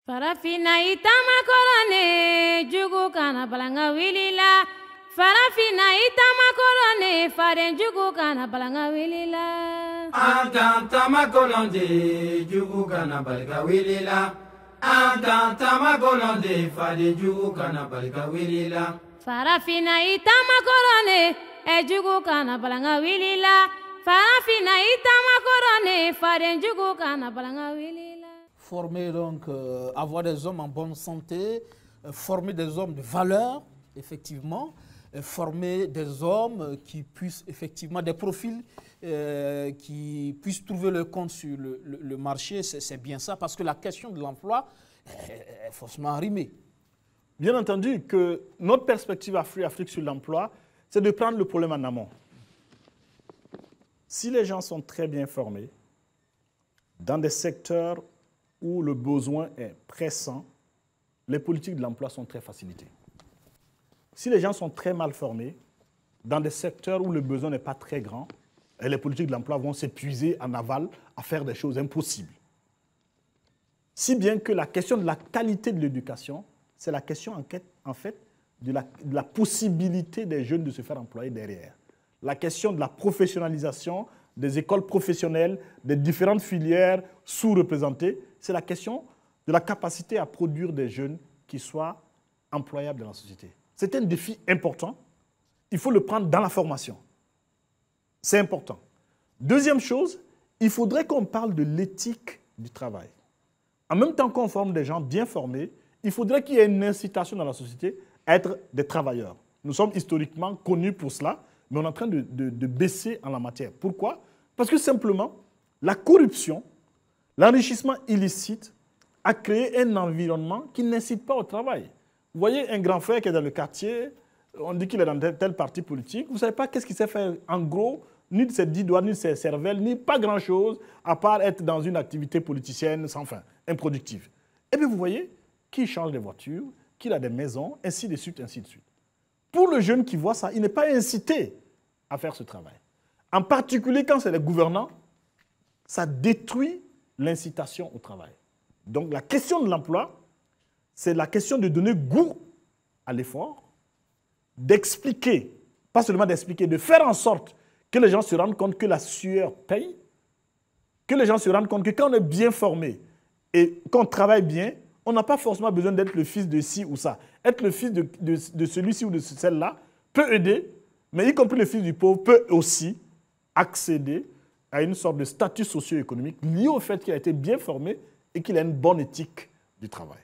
Farafina itama korone jugu kana balanga wilila. Farafina itama korone faren jugu kana balanga wilila. Tama kolonde jugu kana balanga wilila. Tama kolonde faren jugu kana balanga wilila. Farafina itama korone jugu kana balanga wilila. Farafina itama korone faren jugu kana balanga wilila. Former donc, avoir des hommes en bonne santé, former des hommes de valeur, effectivement, former des hommes qui puissent, effectivement, des profils qui puissent trouver leur compte sur le marché, c'est bien ça, parce que la question de l'emploi est forcément rimée. Bien entendu que notre perspective Afrique sur l'emploi, c'est de prendre le problème en amont. Si les gens sont très bien formés, dans des secteurs où le besoin est pressant, les politiques de l'emploi sont très facilitées. Si les gens sont très mal formés, dans des secteurs où le besoin n'est pas très grand, les politiques de l'emploi vont s'épuiser en aval à faire des choses impossibles. Si bien que la question de la qualité de l'éducation, c'est la question en fait de la possibilité des jeunes de se faire employer derrière. La question de la professionnalisation des écoles professionnelles, des différentes filières sous-représentées, c'est la question de la capacité à produire des jeunes qui soient employables dans la société. C'est un défi important. Il faut le prendre dans la formation. C'est important. Deuxième chose, il faudrait qu'on parle de l'éthique du travail. En même temps qu'on forme des gens bien formés, il faudrait qu'il y ait une incitation dans la société à être des travailleurs. Nous sommes historiquement connus pour cela, mais on est en train de baisser en la matière. Pourquoi? Parce que simplement, la corruption, l'enrichissement illicite a créé un environnement qui n'incite pas au travail. Vous voyez un grand frère qui est dans le quartier, on dit qu'il est dans tel parti politique, vous ne savez pas qu'est-ce qu'il sait faire en gros, ni de ses 10 doigts, ni de ses cervelles, ni pas grand-chose, à part être dans une activité politicienne sans fin, improductive. Et bien vous voyez qu'il change de voiture, qu'il a des maisons, ainsi de suite, ainsi de suite. Pour le jeune qui voit ça, il n'est pas incité à faire ce travail. En particulier quand c'est les gouvernants, ça détruit l'incitation au travail. Donc la question de l'emploi, c'est la question de donner goût à l'effort, d'expliquer, pas seulement d'expliquer, de faire en sorte que les gens se rendent compte que la sueur paye, que les gens se rendent compte que quand on est bien formé et qu'on travaille bien, on n'a pas forcément besoin d'être le fils de ci ou ça. Être le fils de celui-ci ou de celle-là peut aider, mais y compris le fils du pauvre peut aussi accéder à une sorte de statut socio-économique lié au fait qu'il a été bien formé et qu'il a une bonne éthique du travail.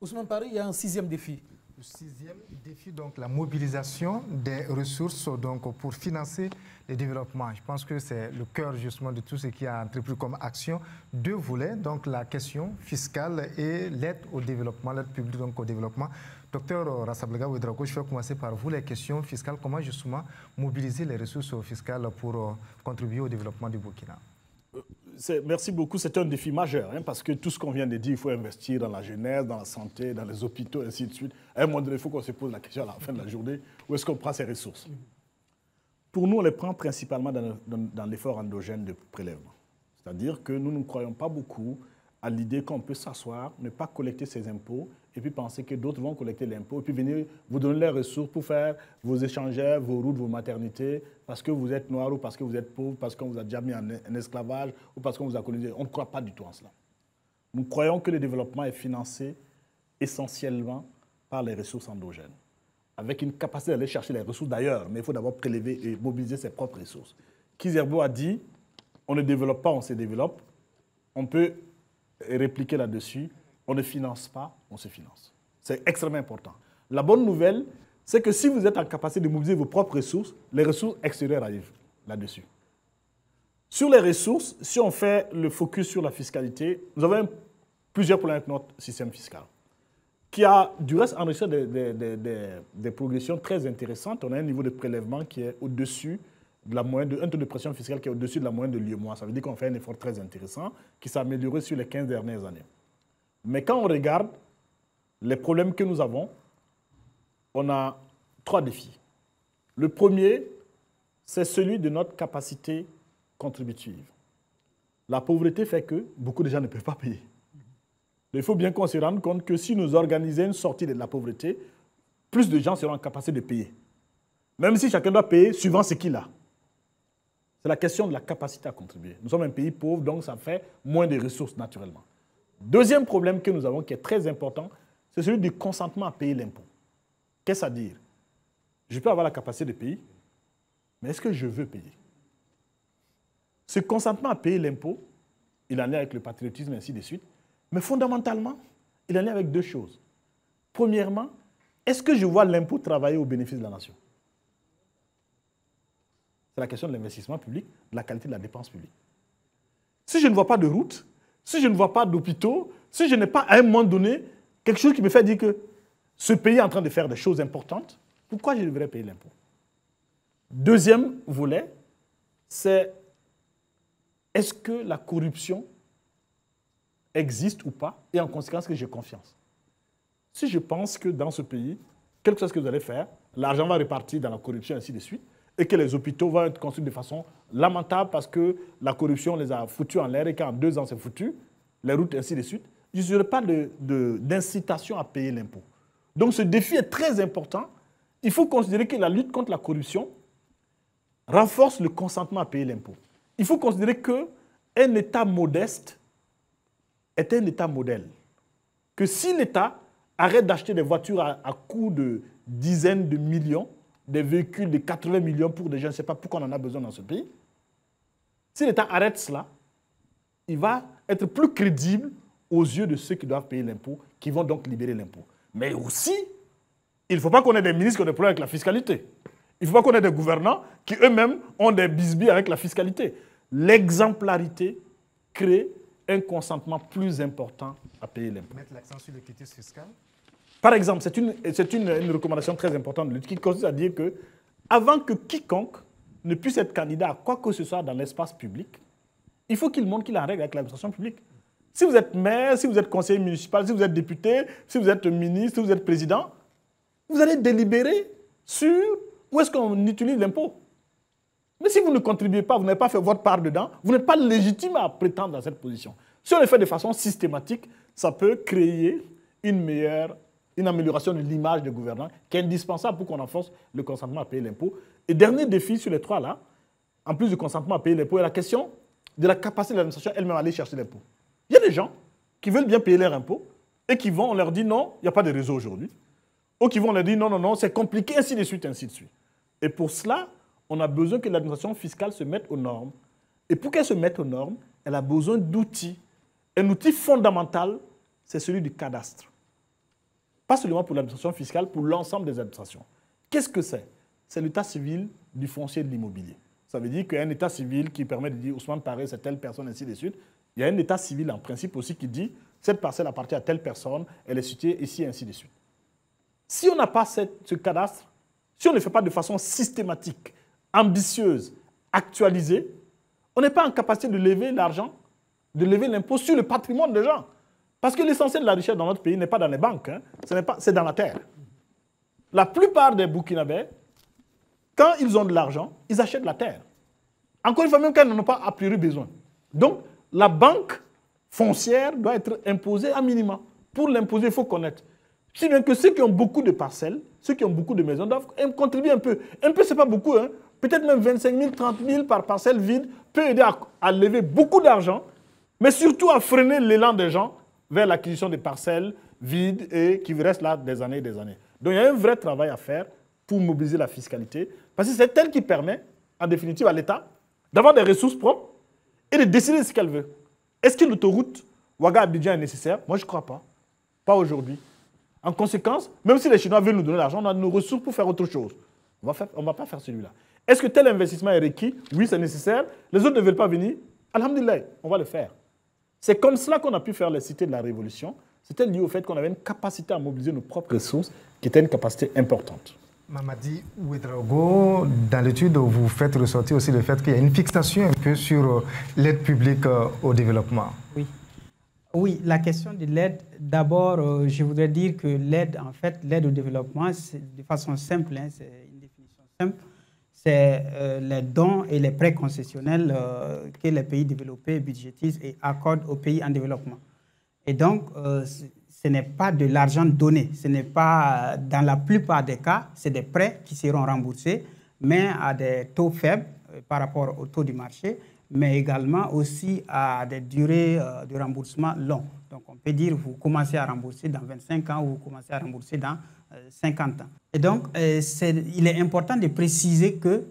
Ousmane Paris, il y a un sixième défi. Le sixième défi, donc la mobilisation des ressources donc, pour financer le développement. Je pense que c'est le cœur justement de tout ce qui a entrepris comme action. Deux volets, donc la question fiscale et l'aide au développement, l'aide publique donc au développement. Docteur Rassablaga Ouedraogo, je vais commencer par vous, les questions fiscales. Comment justement mobiliser les ressources fiscales pour contribuer au développement du Burkina? Merci beaucoup, c'est un défi majeur, hein, parce que tout ce qu'on vient de dire, il faut investir dans la jeunesse, dans la santé, dans les hôpitaux, ainsi de suite. À un moment donné, il faut qu'on se pose la question à la fin de la journée, où est-ce qu'on prend ces ressources? Pour nous, on les prend principalement dans l'effort endogène de prélèvement. C'est-à-dire que nous ne croyons pas beaucoup à l'idée qu'on peut s'asseoir, ne pas collecter ses impôts, et puis penser que d'autres vont collecter l'impôt, et puis venir vous donner les ressources pour faire vos échangeurs, vos routes, vos maternités, parce que vous êtes noir ou parce que vous êtes pauvre, parce qu'on vous a déjà mis en esclavage ou parce qu'on vous a colonisé. On ne croit pas du tout en cela. Nous croyons que le développement est financé essentiellement par les ressources endogènes, avec une capacité d'aller chercher les ressources d'ailleurs, mais il faut d'abord prélever et mobiliser ses propres ressources. Kizerbo a dit, on ne développe pas, on se développe. On peut répliquer là-dessus. On ne finance pas, on se finance. C'est extrêmement important. La bonne nouvelle, c'est que si vous êtes en capacité de mobiliser vos propres ressources, les ressources extérieures arrivent là-dessus. Sur les ressources, si on fait le focus sur la fiscalité, nous avons plusieurs problèmes avec notre système fiscal, qui a du reste enregistré des progressions très intéressantes. On a un niveau de prélèvement qui est au-dessus de la moyenne, un taux de pression fiscale qui est au-dessus de la moyenne de l'UEMOA. Ça veut dire qu'on fait un effort très intéressant qui s'est amélioré sur les 15 dernières années. Mais quand on regarde les problèmes que nous avons, on a trois défis. Le premier, c'est celui de notre capacité contributive. La pauvreté fait que beaucoup de gens ne peuvent pas payer. Il faut bien qu'on se rende compte que si nous organisons une sortie de la pauvreté, plus de gens seront en capacité de payer. Même si chacun doit payer suivant ce qu'il a. C'est la question de la capacité à contribuer. Nous sommes un pays pauvre, donc ça fait moins de ressources naturellement. Deuxième problème que nous avons, qui est très important, c'est celui du consentement à payer l'impôt. Qu'est-ce à dire? Je peux avoir la capacité de payer, mais est-ce que je veux payer? Ce consentement à payer l'impôt, il en est avec le patriotisme et ainsi de suite, mais fondamentalement, il en est avec deux choses. Premièrement, est-ce que je vois l'impôt travailler au bénéfice de la nation? C'est la question de l'investissement public, de la qualité de la dépense publique. Si je ne vois pas de route, si je ne vois pas d'hôpitaux, si je n'ai pas à un moment donné quelque chose qui me fait dire que ce pays est en train de faire des choses importantes, pourquoi je devrais payer l'impôt? Deuxième volet, c'est est-ce que la corruption existe ou pas, et en conséquence que j'ai confiance. Si je pense que dans ce pays, quelque chose que vous allez faire, l'argent va repartir dans la corruption, ainsi de suite, et que les hôpitaux vont être construits de façon lamentable parce que la corruption les a foutus en l'air et qu'en 2 ans c'est foutu, les routes, ainsi de suite, je n'aurai pas d'incitation à payer l'impôt. Donc ce défi est très important. Il faut considérer que la lutte contre la corruption renforce le consentement à payer l'impôt. Il faut considérer qu'un État modeste est un État modèle. Que si l'État arrête d'acheter des voitures à coût de dizaines de millions, des véhicules de 80 millions pour des gens, je ne sais pas pourquoi on en a besoin dans ce pays, si l'État arrête cela, il va être plus crédible aux yeux de ceux qui doivent payer l'impôt, qui vont donc libérer l'impôt. Mais aussi, il ne faut pas qu'on ait des ministres qui ont des problèmes avec la fiscalité. Il ne faut pas qu'on ait des gouvernants qui eux-mêmes ont des bisbilles avec la fiscalité. L'exemplarité crée un consentement plus important à payer l'impôt. Mettre l'accent sur le quitus fiscal. Par exemple, c'est une recommandation très importante de lutte qui consiste à dire que avant que quiconque ne puisse être candidat à quoi que ce soit dans l'espace public, il faut qu'il montre qu'il est en règle avec l'administration publique. Si vous êtes maire, si vous êtes conseiller municipal, si vous êtes député, si vous êtes ministre, si vous êtes président, vous allez délibérer sur où est-ce qu'on utilise l'impôt. Mais si vous ne contribuez pas, vous n'avez pas fait votre part dedans, vous n'êtes pas légitime à prétendre à cette position. Si on le fait de façon systématique, ça peut créer une amélioration de l'image des gouvernants qui est indispensable pour qu'on renforce le consentement à payer l'impôt. Et dernier défi sur les trois là, en plus du consentement à payer l'impôt, est la question de la capacité de l'administration elle-même à aller chercher l'impôt. Il y a des gens qui veulent bien payer leur impôt et qui vont, on leur dit non, il n'y a pas de réseau aujourd'hui. Ou qui vont leur dire non, non, non, c'est compliqué, ainsi de suite, ainsi de suite. Et pour cela, on a besoin que l'administration fiscale se mette aux normes. Et pour qu'elle se mette aux normes, elle a besoin d'outils. Un outil fondamental, c'est celui du cadastre. Pas seulement pour l'administration fiscale, pour l'ensemble des administrations. Qu'est-ce que c'est? C'est l'état civil du foncier et de l'immobilier. Ça veut dire qu'il y a un état civil qui permet de dire Ousmane Paré, c'est telle personne, ainsi de suite. Il y a un état civil en principe aussi qui dit cette parcelle appartient à telle personne, elle est située ici, ainsi de suite. Si on n'a pas ce cadastre, si on ne le fait pas de façon systématique, ambitieuse, actualisée, on n'est pas en capacité de lever l'argent, de lever l'impôt sur le patrimoine des gens. Parce que l'essentiel de la richesse dans notre pays n'est pas dans les banques, hein, c'est dans la terre. La plupart des Burkinabés, quand ils ont de l'argent, ils achètent la terre. Encore une fois, même quand ils n'en ont pas a priori besoin. Donc, la banque foncière doit être imposée à minima. Pour l'imposer, il faut connaître. Si bien que ceux qui ont beaucoup de parcelles, ceux qui ont beaucoup de maisons doivent contribuer un peu. Un peu, ce n'est pas beaucoup. Hein. Peut-être même 25 000, 30 000 par parcelle vide peut aider à lever beaucoup d'argent, mais surtout à freiner l'élan des gens vers l'acquisition de parcelles vides et qui restent là des années et des années. Donc il y a un vrai travail à faire pour mobiliser la fiscalité, parce que c'est elle qui permet, en définitive, à l'État d'avoir des ressources propres et de décider de ce qu'elle veut. Est-ce que l'autoroute Ouaga-Abidjan est nécessaire? Moi, je ne crois pas. Pas aujourd'hui. En conséquence, même si les Chinois veulent nous donner l'argent, on a nos ressources pour faire autre chose. On ne va pas faire celui-là. Est-ce que tel investissement est requis? Oui, c'est nécessaire. Les autres ne veulent pas venir. Alhamdulillah, on va le faire. C'est comme cela qu'on a pu faire les cités de la Révolution. C'était lié au fait qu'on avait une capacité à mobiliser nos propres ressources, qui était une capacité importante. Mamadi Ouedraogo, dans l'étude, vous faites ressortir aussi le fait qu'il y a une fixation un peu sur l'aide publique au développement. Oui. Oui, la question de l'aide, d'abord, je voudrais dire que l'aide, en fait, l'aide au développement, de façon simple, hein, c'est une définition simple, c'est les dons et les prêts concessionnels que les pays développés budgétisent et accordent aux pays en développement. Et donc, ce n'est pas de l'argent donné. Ce n'est pas, dans la plupart des cas, c'est des prêts qui seront remboursés, mais à des taux faibles par rapport au taux du marché, mais également aussi à des durées de remboursement longues. Donc, on peut dire vous commencez à rembourser dans 25 ans ou vous commencez à rembourser dans 50 ans. Et donc, il est important de préciser que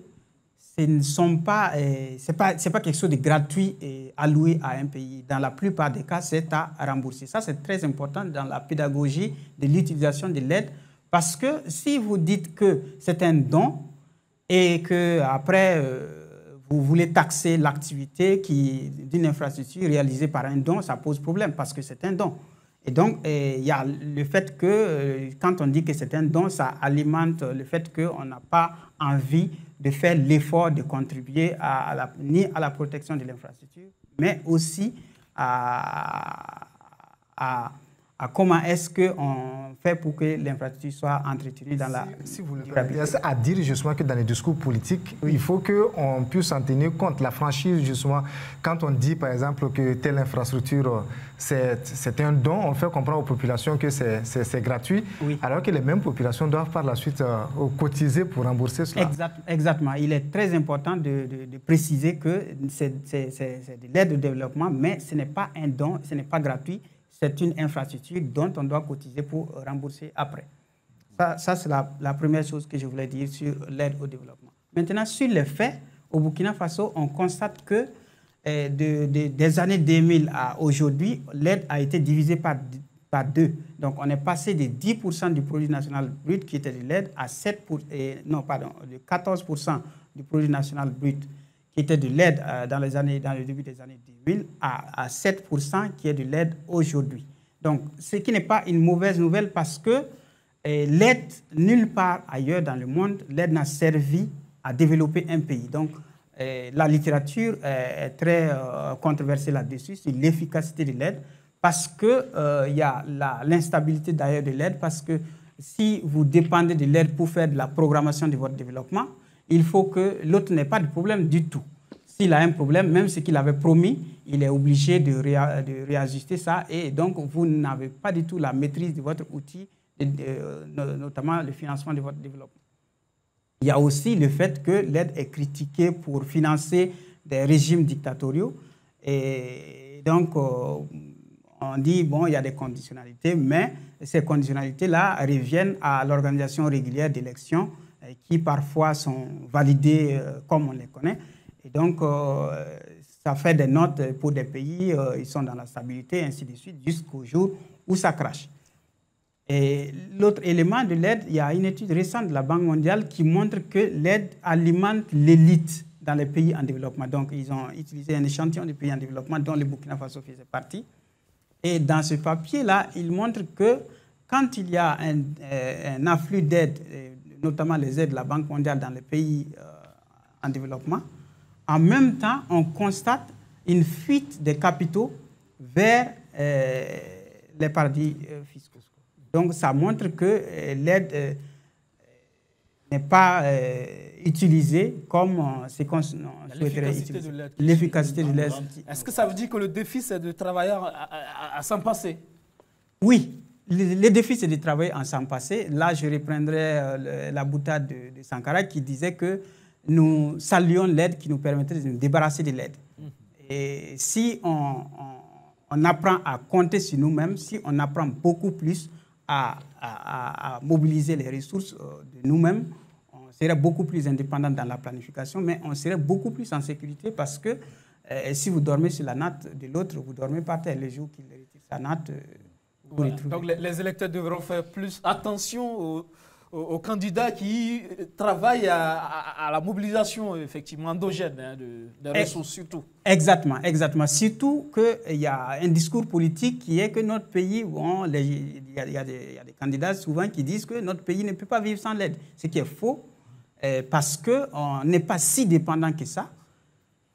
ce ne sont pas, c'est pas quelque chose de gratuit alloué à un pays. Dans la plupart des cas, c'est à rembourser. Ça, c'est très important dans la pédagogie de l'utilisation de l'aide, parce que si vous dites que c'est un don et qu'après, vous voulez taxer l'activité d'une infrastructure réalisée par un don, ça pose problème parce que c'est un don. Et donc, il y a le fait que quand on dit que c'est un don, ça alimente le fait qu'on n'a pas envie de faire l'effort de contribuer ni à la protection de l'infrastructure, mais aussi à comment est-ce qu'on fait pour que l'infrastructure soit entretenue dans la durabilité. Il y a à dire justement que dans les discours politiques, il faut qu'on puisse en tenir compte. La franchise, justement, quand on dit par exemple que telle infrastructure, c'est un don, on fait comprendre aux populations que c'est gratuit, alors que les mêmes populations doivent par la suite cotiser pour rembourser cela. Exactement. Il est très important de préciser que c'est de l'aide au développement, mais ce n'est pas un don, ce n'est pas gratuit. C'est une infrastructure dont on doit cotiser pour rembourser après. Ça c'est la première chose que je voulais dire sur l'aide au développement. Maintenant, sur les faits, au Burkina Faso, on constate que des années 2000 à aujourd'hui, l'aide a été divisée par deux. Donc, on est passé de 10% du produit national brut qui était de l'aide à de 14% du produit national brut qui était de l'aide dans le début des années 2000 à 7% qui est de l'aide aujourd'hui. Donc, ce qui n'est pas une mauvaise nouvelle parce que l'aide, nulle part ailleurs dans le monde, l'aide n'a servi à développer un pays. Donc, la littérature est très controversée là-dessus, sur l'efficacité de l'aide, parce qu'il y a l'instabilité d'ailleurs de l'aide, parce que si vous dépendez de l'aide pour faire de la programmation de votre développement, il faut que l'autre n'ait pas de problème du tout. S'il a un problème, même ce qu'il avait promis, il est obligé de réajuster ça. Et donc, vous n'avez pas du tout la maîtrise de votre outil, notamment le financement de votre développement. Il y a aussi le fait que l'aide est critiquée pour financer des régimes dictatoriaux. Et donc, on dit, bon, il y a des conditionnalités, mais ces conditionnalités-là reviennent à l'organisation régulière d'élections qui parfois sont validés comme on les connaît. Et donc, ça fait des notes pour des pays, ils sont dans la stabilité, ainsi de suite, jusqu'au jour où ça crache. Et l'autre élément de l'aide, il y a une étude récente de la Banque mondiale qui montre que l'aide alimente l'élite dans les pays en développement. Donc, ils ont utilisé un échantillon de pays en développement dont le Burkina Faso faisait partie. Et dans ce papier-là, il montre que quand il y a un afflux d'aide, notamment les aides de la Banque mondiale dans les pays en développement, en même temps, on constate une fuite des capitaux vers les paradis fiscaux. Donc, ça montre que l'aide n'est pas utilisée comme ce qu'on souhaiterait utiliser. L'efficacité de l'aide. Est-ce que ça veut dire que le défi, c'est de travailler à s'en passer? Oui. Le défi, c'est de travailler en s'en passer. Là, je reprendrai la boutade de Sankara qui disait que nous saluons l'aide qui nous permettrait de nous débarrasser de l'aide. Et si on apprend à compter sur nous-mêmes, si on apprend beaucoup plus à mobiliser les ressources de nous-mêmes, on serait beaucoup plus indépendant dans la planification, mais on serait beaucoup plus en sécurité parce que si vous dormez sur la natte de l'autre, vous dormez par terre. Le jour qu'il retire sa natte, vous retrouvez. Donc les électeurs devront faire plus attention aux candidats qui travaillent à la mobilisation effectivement endogène des ressources surtout. Exactement. Surtout qu'il y a un discours politique qui est que notre pays, bon, il y a des candidats souvent qui disent que notre pays ne peut pas vivre sans l'aide, ce qui est faux parce qu'on n'est pas si dépendant que ça.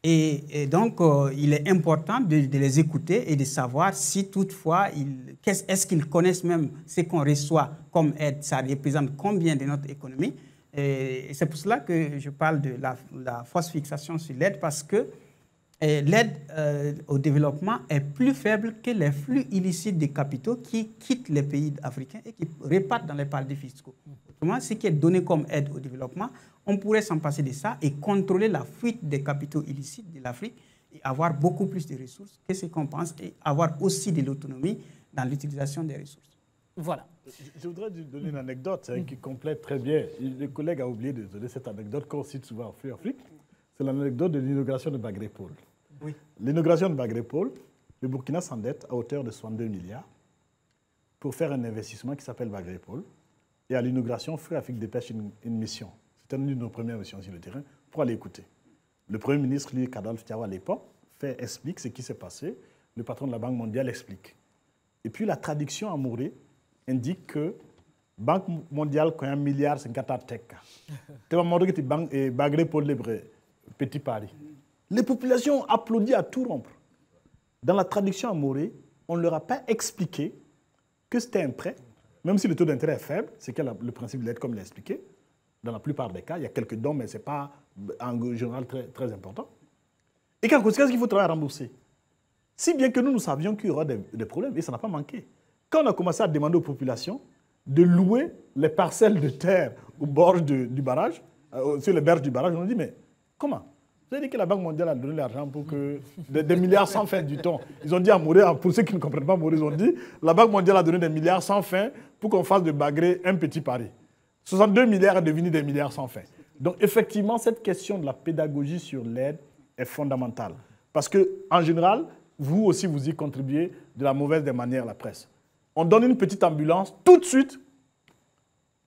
Et donc, il est important de les écouter et de savoir si toutefois, est-ce qu'ils connaissent même ce qu'on reçoit comme aide, ça représente combien de notre économie. Et c'est pour cela que je parle de la fausse fixation sur l'aide, parce que l'aide au développement est plus faible que les flux illicites de capitaux qui quittent les pays africains et qui repartent dans les paradis fiscaux. Autrement, ce qui est donné comme aide au développement, on pourrait s'en passer de ça et contrôler la fuite des capitaux illicites de l'Afrique et avoir beaucoup plus de ressources que ce qu'on pense et avoir aussi de l'autonomie dans l'utilisation des ressources. Voilà. Je voudrais donner une anecdote qui complète très bien. Le collègue a oublié de donner cette anecdote qu'on cite souvent en Afrique. C'est l'anecdote de l'inauguration de Bagrépol. Oui. L'inauguration de Bagrépol, le Burkina s'endette à hauteur de 62 milliards pour faire un investissement qui s'appelle Bagrépol. Et à l'inauguration, Free Afrique dépêche une mission. C'était une de nos premières missions sur le terrain pour aller écouter. Le Premier ministre, lui, Kadhalf Tiawa, à l'époque, explique ce qui s'est passé. Le patron de la Banque mondiale explique. Et puis la traduction en Moré indique que Banque mondiale a 1 milliard 50 teka. Tu vas montrer que banque et Bagrépol libre petit Paris. Les populations applaudissent à tout rompre. Dans la traduction en Moré, on ne leur a pas expliqué que c'était un prêt, même si le taux d'intérêt est faible, c'est le principe de l'aide comme il l'a expliqué. Dans la plupart des cas, il y a quelques dons, mais ce n'est pas en général très important. Et qu'en conséquence, il faut travailler à rembourser. Si bien que nous savions qu'il y aura des problèmes, et ça n'a pas manqué. Quand on a commencé à demander aux populations de louer les parcelles de terre au bord du barrage, sur les berges du barrage, on a dit, mais comment? Vous avez dit que la Banque mondiale a donné l'argent pour que des milliards sans fin du temps. Ils ont dit à Moré, pour ceux qui ne comprennent pas Moré, ils ont dit, la Banque mondiale a donné des milliards sans fin pour qu'on fasse de Bagré un petit Paris. 62 milliards est devenu des milliards sans fin. Donc effectivement, cette question de la pédagogie sur l'aide est fondamentale. Parce qu'en général, vous aussi, vous y contribuez de la mauvaise des manières, la presse. On donne une petite ambulance, tout de suite,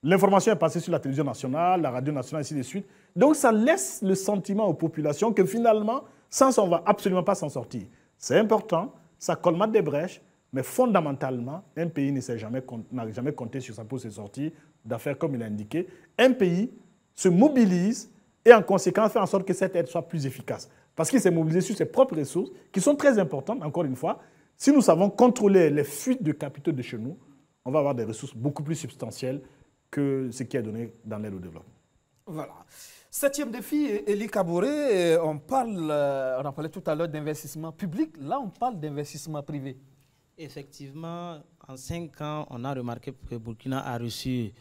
l'information est passée sur la télévision nationale, la radio nationale, ainsi de suite. Donc ça laisse le sentiment aux populations que finalement, sans ça, on ne va absolument pas s'en sortir. C'est important, ça colmate des brèches, mais fondamentalement, un pays n'a jamais compté sur ça pour se sortir d'affaires comme il a indiqué. Un pays se mobilise et en conséquence fait en sorte que cette aide soit plus efficace. Parce qu'il s'est mobilisé sur ses propres ressources, qui sont très importantes, encore une fois. Si nous savons contrôler les fuites de capitaux de chez nous, on va avoir des ressources beaucoup plus substantielles que ce qui est donné dans l'aide au développement. Voilà. Septième défi, Elie Kaboré, on a parlé tout à l'heure d'investissement public, là on parle d'investissement privé. Effectivement, en 5 ans, on a remarqué que Burkina a reçu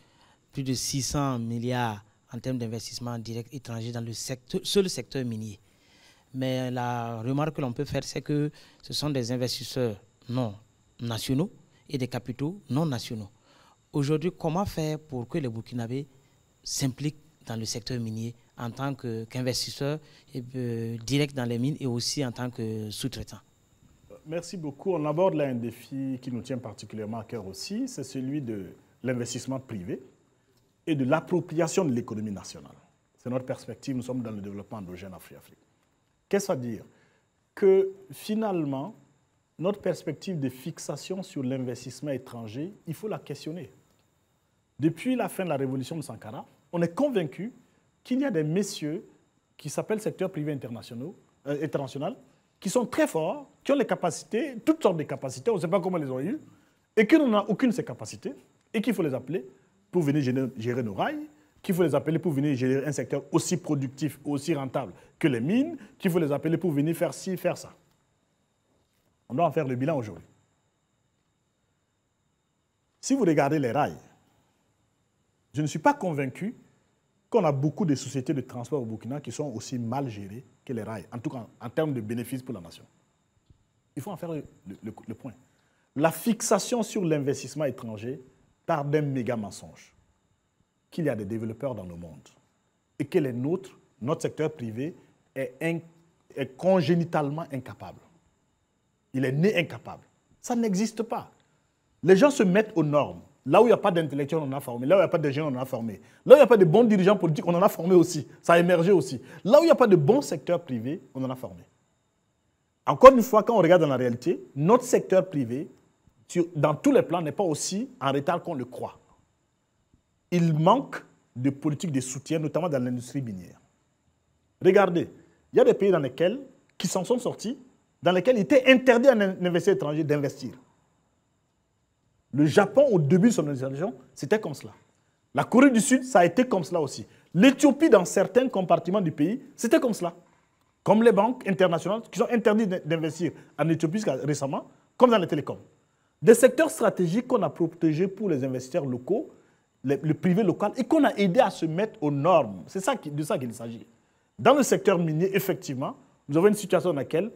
plus de 600 milliards en termes d'investissement direct étranger dans le seul secteur minier. Mais la remarque que l'on peut faire, c'est que ce sont des investisseurs non nationaux et des capitaux non nationaux. Aujourd'hui, comment faire pour que les Burkinabés s'impliquent dans le secteur minier en tant qu'investisseurs direct dans les mines et aussi en tant que sous-traitants? Merci beaucoup. On aborde là un défi qui nous tient particulièrement à cœur aussi, c'est celui de l'investissement privé et de l'appropriation de l'économie nationale. C'est notre perspective, nous sommes dans le développement endogène Afrique. Qu'est-ce que ça veut dire? Que finalement, notre perspective de fixation sur l'investissement étranger, il faut la questionner. Depuis la fin de la révolution de Sankara, on est convaincu qu'il y a des messieurs qui s'appellent secteur privé international, qui sont très forts, qui ont les capacités, toutes sortes de capacités, on ne sait pas comment ils les ont eues, et qui n'ont aucune de ces capacités, et qu'il faut les appeler pour venir gérer nos rails, qu'il faut les appeler pour venir gérer un secteur aussi productif, aussi rentable que les mines, qu'il faut les appeler pour venir faire ci, faire ça. On doit en faire le bilan aujourd'hui. Si vous regardez les rails, je ne suis pas convaincu qu'on a beaucoup de sociétés de transport au Burkina qui sont aussi mal gérées que les rails, en tout cas en termes de bénéfices pour la nation. Il faut en faire le point. La fixation sur l'investissement étranger part d'un méga mensonge, qu'il y a des développeurs dans le monde et que les nôtres, notre secteur privé, est congénitalement incapable. Il est né incapable. Ça n'existe pas. Les gens se mettent aux normes. Là où il n'y a pas d'intellectuels, on en a formé. Là où il n'y a pas de gens, on en a formé. Là où il n'y a pas de bons dirigeants politiques, on en a formé aussi. Ça a émergé aussi. Là où il n'y a pas de bons secteurs privés, on en a formé. Encore une fois, quand on regarde dans la réalité, notre secteur privé, dans tous les plans, n'est pas aussi en retard qu'on le croit. Il manque de politiques de soutien, notamment dans l'industrie minière. Regardez, il y a des pays qui s'en sont sortis, dans lesquels il était interdit à un investisseur étranger d'investir. Le Japon, au début de son installation, c'était comme cela. La Corée du Sud, ça a été comme cela aussi. L'Éthiopie, dans certains compartiments du pays, c'était comme cela. comme les banques internationales qui sont interdites d'investir en Éthiopie récemment, comme dans les télécoms. Des secteurs stratégiques qu'on a protégés pour les investisseurs locaux, le privé local, et qu'on a aidé à se mettre aux normes. C'est de ça qu'il s'agit. Dans le secteur minier, effectivement, nous avons une situation dans laquelle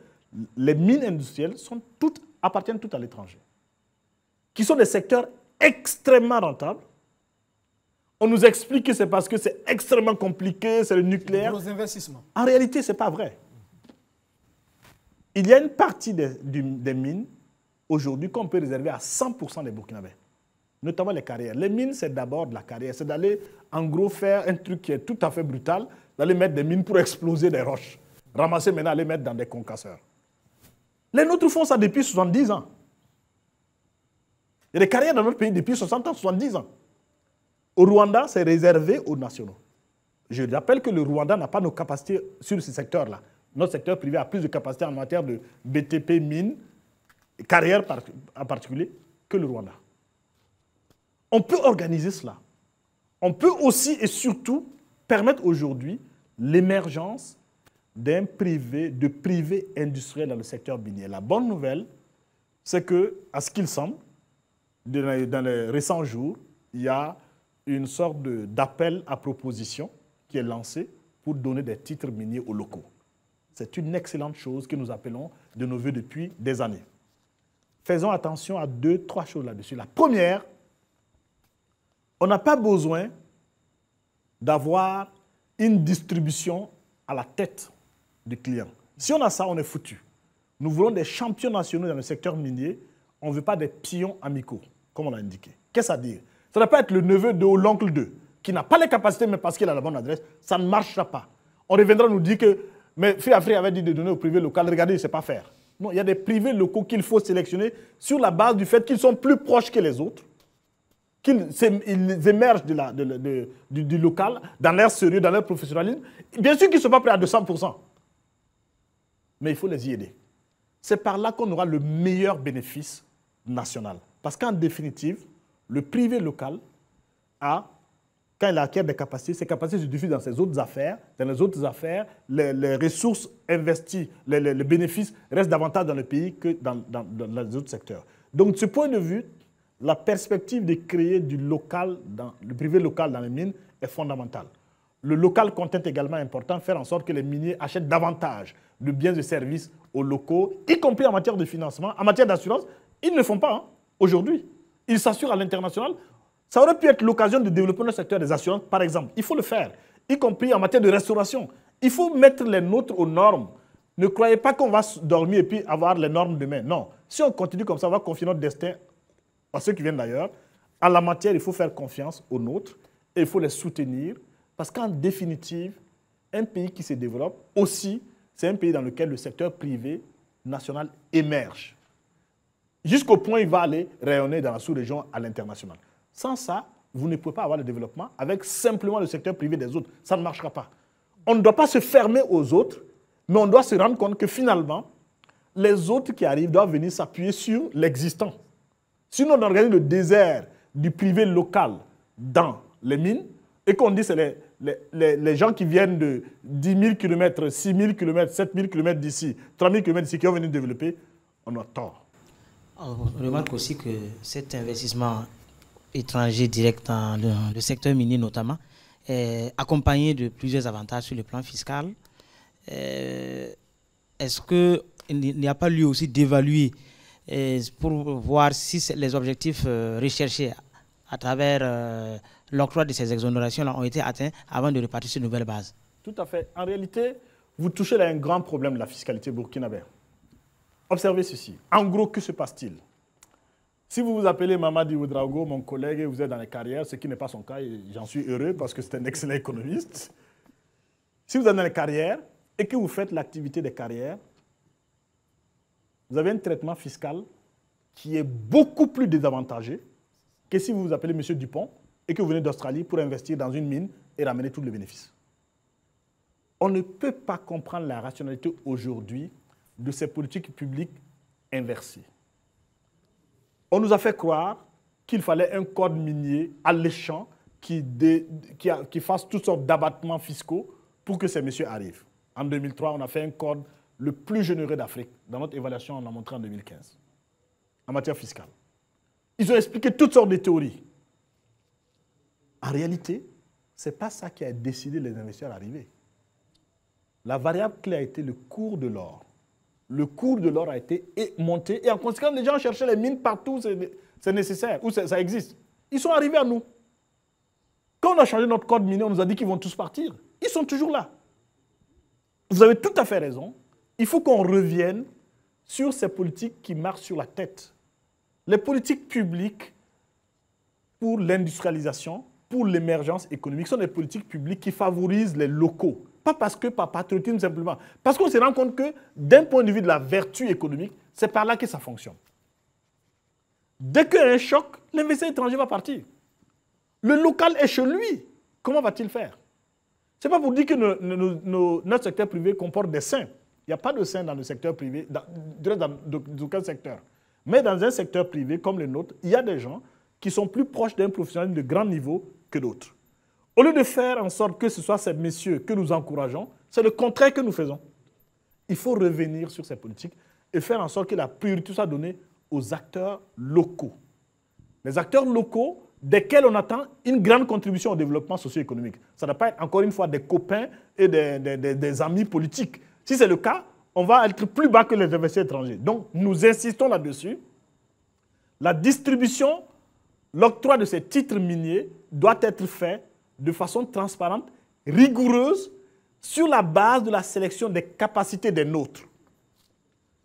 les mines industrielles appartiennent toutes à l'étranger, qui sont des secteurs extrêmement rentables. On nous explique que c'est parce que c'est extrêmement compliqué, c'est le nucléaire. Gros investissements. En réalité, ce n'est pas vrai. Il y a une partie des mines aujourd'hui qu'on peut réserver à 100% des Burkinabés, notamment les carrières. Les mines, c'est d'abord de la carrière. C'est d'aller, en gros, faire un truc qui est tout à fait brutal, d'aller mettre des mines pour exploser des roches. Ramasser maintenant, les mettre dans des concasseurs. Les nôtres font ça depuis 70 ans. Il y a des carrières dans notre pays depuis 60 ans, 70 ans. Au Rwanda, c'est réservé aux nationaux. Je rappelle que le Rwanda n'a pas nos capacités sur ce secteur-là. Notre secteur privé a plus de capacités en matière de BTP, mines, carrières en particulier, que le Rwanda. On peut organiser cela. On peut aussi et surtout permettre aujourd'hui l'émergence de privés industriels dans le secteur minier. La bonne nouvelle, c'est que, à ce qu'il semble, dans les récents jours, il y a une sorte d'appel à proposition qui est lancé pour donner des titres miniers aux locaux. C'est une excellente chose que nous appelons de nos voeux depuis des années. Faisons attention à 2-3 choses là-dessus. La première, on n'a pas besoin d'avoir une distribution à la tête du client. Si on a ça, on est foutu. Nous voulons des champions nationaux dans le secteur minier. On ne veut pas des pions amicaux, comme on l'a indiqué. Qu'est-ce à dire? Ça ne doit pas être le neveu de ou l'oncle de, qui n'a pas les capacités, mais parce qu'il a la bonne adresse. Ça ne marchera pas. On reviendra nous dire que mais Free avait dit de donner au privé local. Regardez, il ne sait pas faire. Non, il y a des privés locaux qu'il faut sélectionner sur la base du fait qu'ils sont plus proches que les autres, qu'ils émergent du local, dans leur sérieux, dans leur professionnalisme. Bien sûr qu'ils ne sont pas prêts à 200%. Mais il faut les y aider. C'est par là qu'on aura le meilleur bénéfice national. Parce qu'en définitive, le privé local a, quand il acquiert des capacités, ces capacités se diffusent dans ses autres affaires. Dans les autres affaires, les ressources investies, les bénéfices restent davantage dans le pays que dans les autres secteurs. Donc, de ce point de vue, la perspective de créer le privé local dans les mines est fondamentale. Le local content également important, faire en sorte que les miniers achètent davantage de biens et services aux locaux, y compris en matière de financement, en matière d'assurance. Ils ne le font pas aujourd'hui. Ils s'assurent à l'international. Ça aurait pu être l'occasion de développer le secteur des assurances, par exemple. Il faut le faire, y compris en matière de restauration. Il faut mettre les nôtres aux normes. Ne croyez pas qu'on va dormir et puis avoir les normes demain. Non. Si on continue comme ça, on va confier notre destin à ceux qui viennent d'ailleurs. En la matière, il faut faire confiance aux nôtres et il faut les soutenir parce qu'en définitive, un pays qui se développe aussi, c'est un pays dans lequel le secteur privé national émerge. Jusqu'au point où il va aller rayonner dans la sous-région à l'international. Sans ça, vous ne pouvez pas avoir le développement avec simplement le secteur privé des autres. Ça ne marchera pas. On ne doit pas se fermer aux autres, mais on doit se rendre compte que finalement, les autres qui arrivent doivent venir s'appuyer sur l'existant. Sinon, on organise le désert du privé local dans les mines et qu'on dit que c'est les gens qui viennent de 10 000 km, 6 000 km, 7 000 km d'ici, 3 000 km d'ici qui vont venir développer, on a tort. On remarque aussi que cet investissement étranger direct dans le secteur minier notamment est accompagné de plusieurs avantages sur le plan fiscal. Est-ce qu'il n'y a pas lieu aussi d'évaluer pour voir si les objectifs recherchés à travers l'octroi de ces exonérations-là ont été atteints avant de repartir sur une nouvelle base? Tout à fait. En réalité, vous touchez là un grand problème de la fiscalité burkinabé. Observez ceci. En gros, que se passe-t-il? Si vous vous appelez Mamadi Ouedraogo, mon collègue, et vous êtes dans les carrières, ce qui n'est pas son cas, et j'en suis heureux parce que c'est un excellent économiste. Si vous êtes dans les carrières et que vous faites l'activité des carrières, vous avez un traitement fiscal qui est beaucoup plus désavantageux que si vous vous appelez M. Dupont et que vous venez d'Australie pour investir dans une mine et ramener tous les bénéfices. On ne peut pas comprendre la rationalité aujourd'hui de ces politiques publiques inversées. On nous a fait croire qu'il fallait un code minier alléchant qui fasse toutes sortes d'abattements fiscaux pour que ces messieurs arrivent. En 2003, on a fait un code le plus généreux d'Afrique. Dans notre évaluation, on l'a montré en 2015, en matière fiscale. Ils ont expliqué toutes sortes de théories. En réalité, ce n'est pas ça qui a décidé les investisseurs à arriver. La variable clé a été le cours de l'or. Le cours de l'or a été monté et en conséquence, les gens cherchaient les mines partout, c'est nécessaire, ou ça existe. Ils sont arrivés à nous. Quand on a changé notre code minier, on nous a dit qu'ils vont tous partir. Ils sont toujours là. Vous avez tout à fait raison. Il faut qu'on revienne sur ces politiques qui marchent sur la tête. Les politiques publiques pour l'industrialisation, pour l'émergence économique, sont des politiques publiques qui favorisent les locaux. Pas parce que par patriotisme simplement. Parce qu'on se rend compte que d'un point de vue de la vertu économique, c'est par là que ça fonctionne. Dès qu'il y a un choc, l'investisseur étranger va partir. Le local est chez lui. Comment va-t-il faire? Ce n'est pas pour dire que notre secteur privé comporte des saints. Il n'y a pas de saints dans le secteur privé, dans aucun secteur. Mais dans un secteur privé comme le nôtre, il y a des gens qui sont plus proches d'un professionnel de grand niveau que d'autres. Au lieu de faire en sorte que ce soit ces messieurs que nous encourageons, c'est le contraire que nous faisons. Il faut revenir sur ces politiques et faire en sorte que la priorité soit donnée aux acteurs locaux. Les acteurs locaux desquels on attend une grande contribution au développement socio-économique. Ça ne doit pas être encore une fois des copains et des amis politiques. Si c'est le cas, on va être plus bas que les investisseurs étrangers. Donc, nous insistons là-dessus. La distribution, l'octroi de ces titres miniers doit être fait de façon transparente, rigoureuse, sur la base de la sélection des capacités des nôtres.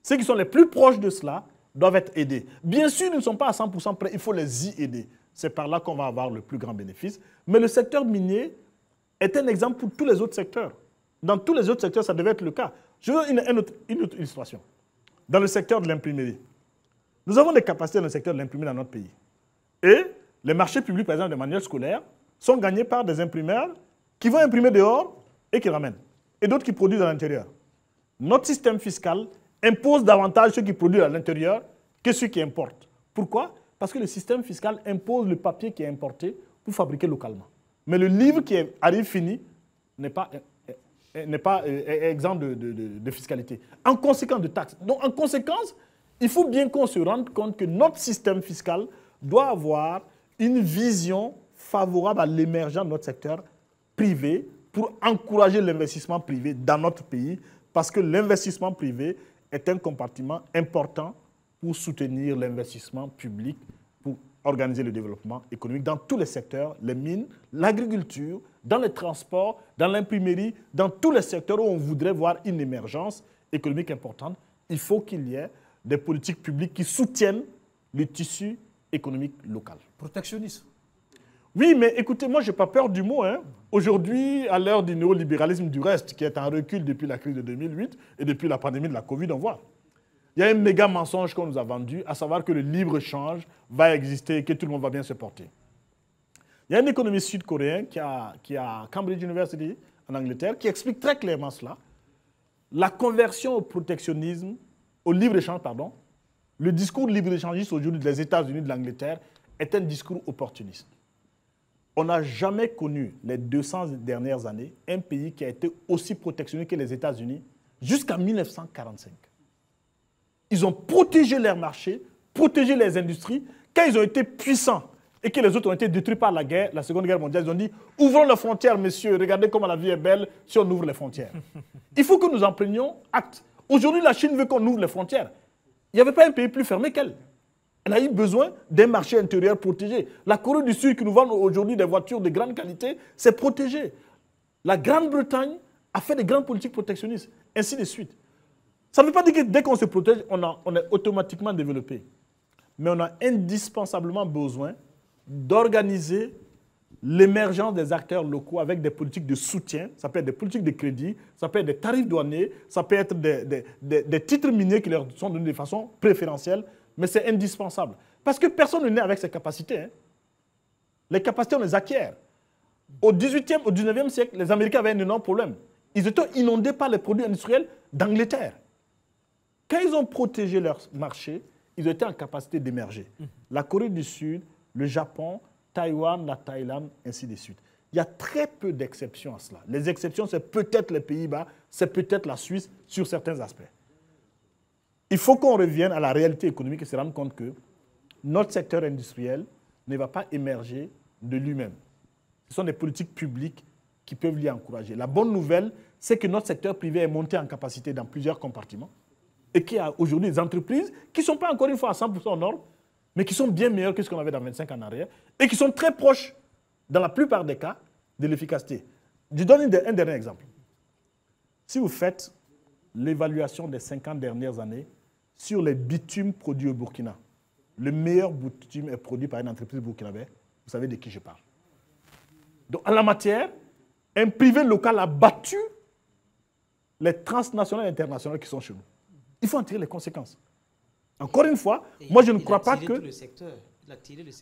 Ceux qui sont les plus proches de cela doivent être aidés. Bien sûr, ils ne sont pas à 100% prêts, il faut les y aider. C'est par là qu'on va avoir le plus grand bénéfice. Mais le secteur minier est un exemple pour tous les autres secteurs. Dans tous les autres secteurs, ça devait être le cas. Je veux une autre illustration. Dans le secteur de l'imprimerie, nous avons des capacités dans le secteur de l'imprimerie dans notre pays. Et les marchés publics, par exemple, des manuels scolaires, sont gagnés par des imprimeurs qui vont imprimer dehors et qui ramènent. Et d'autres qui produisent à l'intérieur. Notre système fiscal impose davantage ceux qui produisent à l'intérieur que ceux qui importent. Pourquoi? Parce que le système fiscal impose le papier qui est importé pour fabriquer localement. Mais le livre qui arrive fini n'est pas exempt de fiscalité. En conséquence de taxes. Donc, en conséquence, il faut bien qu'on se rende compte que notre système fiscal doit avoir une vision favorable à l'émergence de notre secteur privé pour encourager l'investissement privé dans notre pays, parce que l'investissement privé est un compartiment important pour soutenir l'investissement public, pour organiser le développement économique dans tous les secteurs, les mines, l'agriculture, dans les transports, dans l'imprimerie, dans tous les secteurs où on voudrait voir une émergence économique importante. Il faut qu'il y ait des politiques publiques qui soutiennent le tissu économique local. Protectionnisme. Oui, mais écoutez, moi, je n'ai pas peur du mot. Hein. Aujourd'hui, à l'heure du néolibéralisme du reste, qui est en recul depuis la crise de 2008 et depuis la pandémie de la Covid, on voit. Il y a un méga mensonge qu'on nous a vendu, à savoir que le libre-échange va exister et que tout le monde va bien se porter. Il y a un économiste sud-coréen qui est à Cambridge University, en Angleterre, qui explique très clairement cela. La conversion au protectionnisme, au libre-échange, pardon, le discours libre-échangiste aujourd'hui des États-Unis, de l'Angleterre, est un discours opportuniste. On n'a jamais connu, les 200 dernières années, un pays qui a été aussi protectionniste que les États-Unis jusqu'en 1945. Ils ont protégé leurs marchés, protégé les industries. Quand ils ont été puissants et que les autres ont été détruits par la guerre, la Seconde Guerre mondiale, ils ont dit « Ouvrons les frontières, messieurs, regardez comment la vie est belle si on ouvre les frontières. » Il faut que nous en prenions acte. Aujourd'hui, la Chine veut qu'on ouvre les frontières. Il n'y avait pas un pays plus fermé qu'elle. Elle a eu besoin d'un marché intérieur protégé. La Corée du Sud qui nous vend aujourd'hui des voitures de grande qualité, c'est protégé. La Grande-Bretagne a fait des grandes politiques protectionnistes, ainsi de suite. Ça ne veut pas dire que dès qu'on se protège, on est automatiquement développé. Mais on a indispensablement besoin d'organiser l'émergence des acteurs locaux avec des politiques de soutien. Ça peut être des politiques de crédit, ça peut être des tarifs douaniers, ça peut être des titres miniers qui leur sont donnés de façon préférentielle. Mais c'est indispensable. Parce que personne n'est né avec ces capacités. Hein. Les capacités, on les acquiert. Au 18e, au 19e siècle, les Américains avaient un énorme problème. Ils étaient inondés par les produits industriels d'Angleterre. Quand ils ont protégé leur marché, ils étaient en capacité d'émerger. La Corée du Sud, le Japon, Taïwan, la Thaïlande, ainsi de suite. Il y a très peu d'exceptions à cela. Les exceptions, c'est peut-être les Pays-Bas, c'est peut-être la Suisse sur certains aspects. Il faut qu'on revienne à la réalité économique et se rendre compte que notre secteur industriel ne va pas émerger de lui-même. Ce sont des politiques publiques qui peuvent l'y encourager. La bonne nouvelle, c'est que notre secteur privé est monté en capacité dans plusieurs compartiments et qu'il y a aujourd'hui des entreprises qui ne sont pas encore une fois à 100% en ordre, mais qui sont bien meilleures que ce qu'on avait dans 25 ans en arrière et qui sont très proches, dans la plupart des cas, de l'efficacité. Je donne un dernier exemple. Si vous faites l'évaluation des 50 dernières années sur les bitumes produits au Burkina, le meilleur bitume est produit par une entreprise burkinabé, vous savez de qui je parle. Donc, en la matière, un privé local a battu les transnationales et internationales qui sont chez nous. Il faut en tirer les conséquences. Encore une fois, moi je ne crois pas que...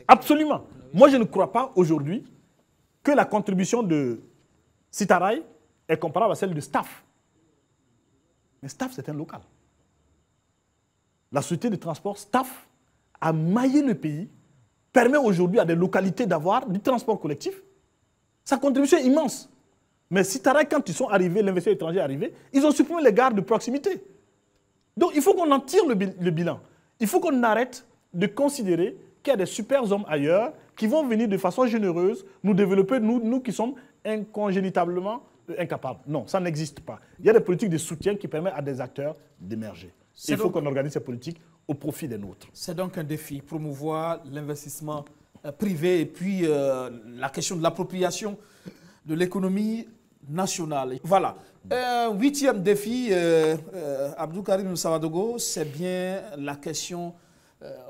Absolument. Moi je ne crois pas aujourd'hui que la contribution de Sitaray est comparable à celle de Staff. Mais Staff, c'est un local. La société de transport Staff a maillé le pays, permet aujourd'hui à des localités d'avoir du transport collectif. Sa contribution est immense. Mais Sitaray, quand ils sont arrivés, l'investisseur étranger est arrivé, ils ont supprimé les gares de proximité. Donc il faut qu'on en tire le bilan. Il faut qu'on arrête de considérer qu'il y a des super hommes ailleurs qui vont venir de façon généreuse nous développer, nous qui sommes incongénitablement incapables. Non, ça n'existe pas. Il y a des politiques de soutien qui permettent à des acteurs d'émerger. Il faut qu'on organise ces politiques au profit des nôtres. C'est donc un défi, promouvoir l'investissement privé et puis la question de l'appropriation de l'économie nationale. Voilà. Huitième défi, Abdou Karim Savadogo, c'est bien la question,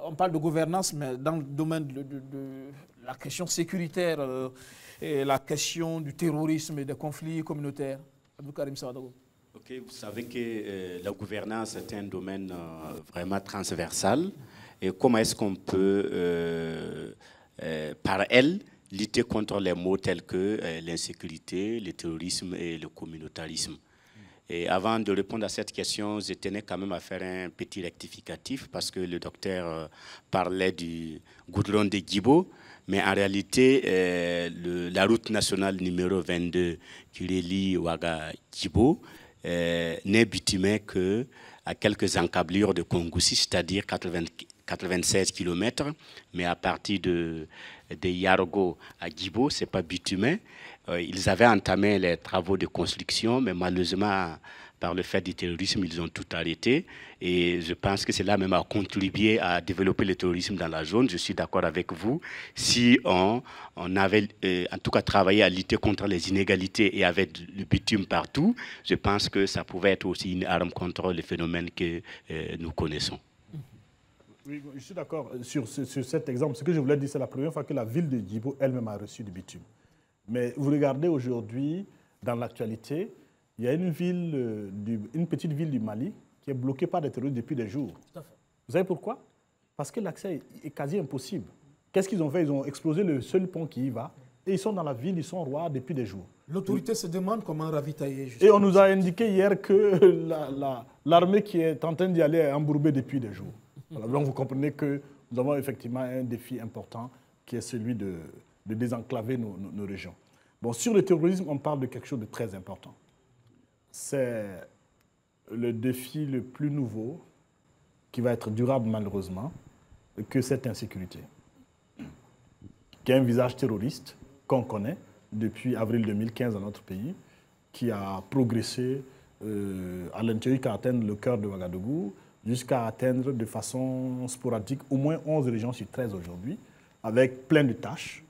on parle de gouvernance, mais dans le domaine de la question sécuritaire et la question du terrorisme et des conflits communautaires. Abdou Karim Savadogo. Ok, vous savez que la gouvernance est un domaine vraiment transversal. Et comment est-ce qu'on peut, par elle, lutter contre les maux tels que l'insécurité, le terrorisme et le communautarisme? Et avant de répondre à cette question, je tenais quand même à faire un petit rectificatif parce que le docteur parlait du goudron de Djibo, mais en réalité, la route nationale numéro 22 qui relie Ouaga-Djibo n'est bitumée qu'à quelques encablures de Kongoussi, c'est-à-dire 96 km, mais à partir de Yargo à Djibo, ce n'est pas bitumé. Ils avaient entamé les travaux de construction, mais malheureusement, par le fait du terrorisme, ils ont tout arrêté. Et je pense que cela même a contribué à développer le terrorisme dans la zone. Je suis d'accord avec vous. Si on avait, en tout cas, travaillé à lutter contre les inégalités et avec le bitume partout, je pense que ça pouvait être aussi une arme contre les phénomènes que nous connaissons. Oui, je suis d'accord sur cet exemple. Ce que je voulais dire, c'est la première fois que la ville de Djibo elle-même a reçu du bitume. Mais vous regardez aujourd'hui, dans l'actualité, il y a une petite ville du Mali qui est bloquée par des terroristes depuis des jours. Vous savez pourquoi? Parce que l'accès est quasi impossible. Qu'est-ce qu'ils ont fait? Ils ont explosé le seul pont qui y va. Et ils sont dans la ville, ils sont rois depuis des jours. L'autorité se demande comment ravitailler. Et on nous a indiqué hier que l'armée qui est en train d'y aller est embourbée depuis des jours. Voilà, donc vous comprenez que nous avons effectivement un défi important qui est celui de désenclaver nos régions. Bon, sur le terrorisme, on parle de quelque chose de très important. C'est le défi le plus nouveau, qui va être durable malheureusement, que cette insécurité. Qui a un visage terroriste qu'on connaît depuis avril 2015 dans notre pays, qui a progressé à l'intérieur, qui a atteint le cœur de Ouagadougou, jusqu'à atteindre de façon sporadique au moins 11 régions sur 13 aujourd'hui, avec plein de tâches,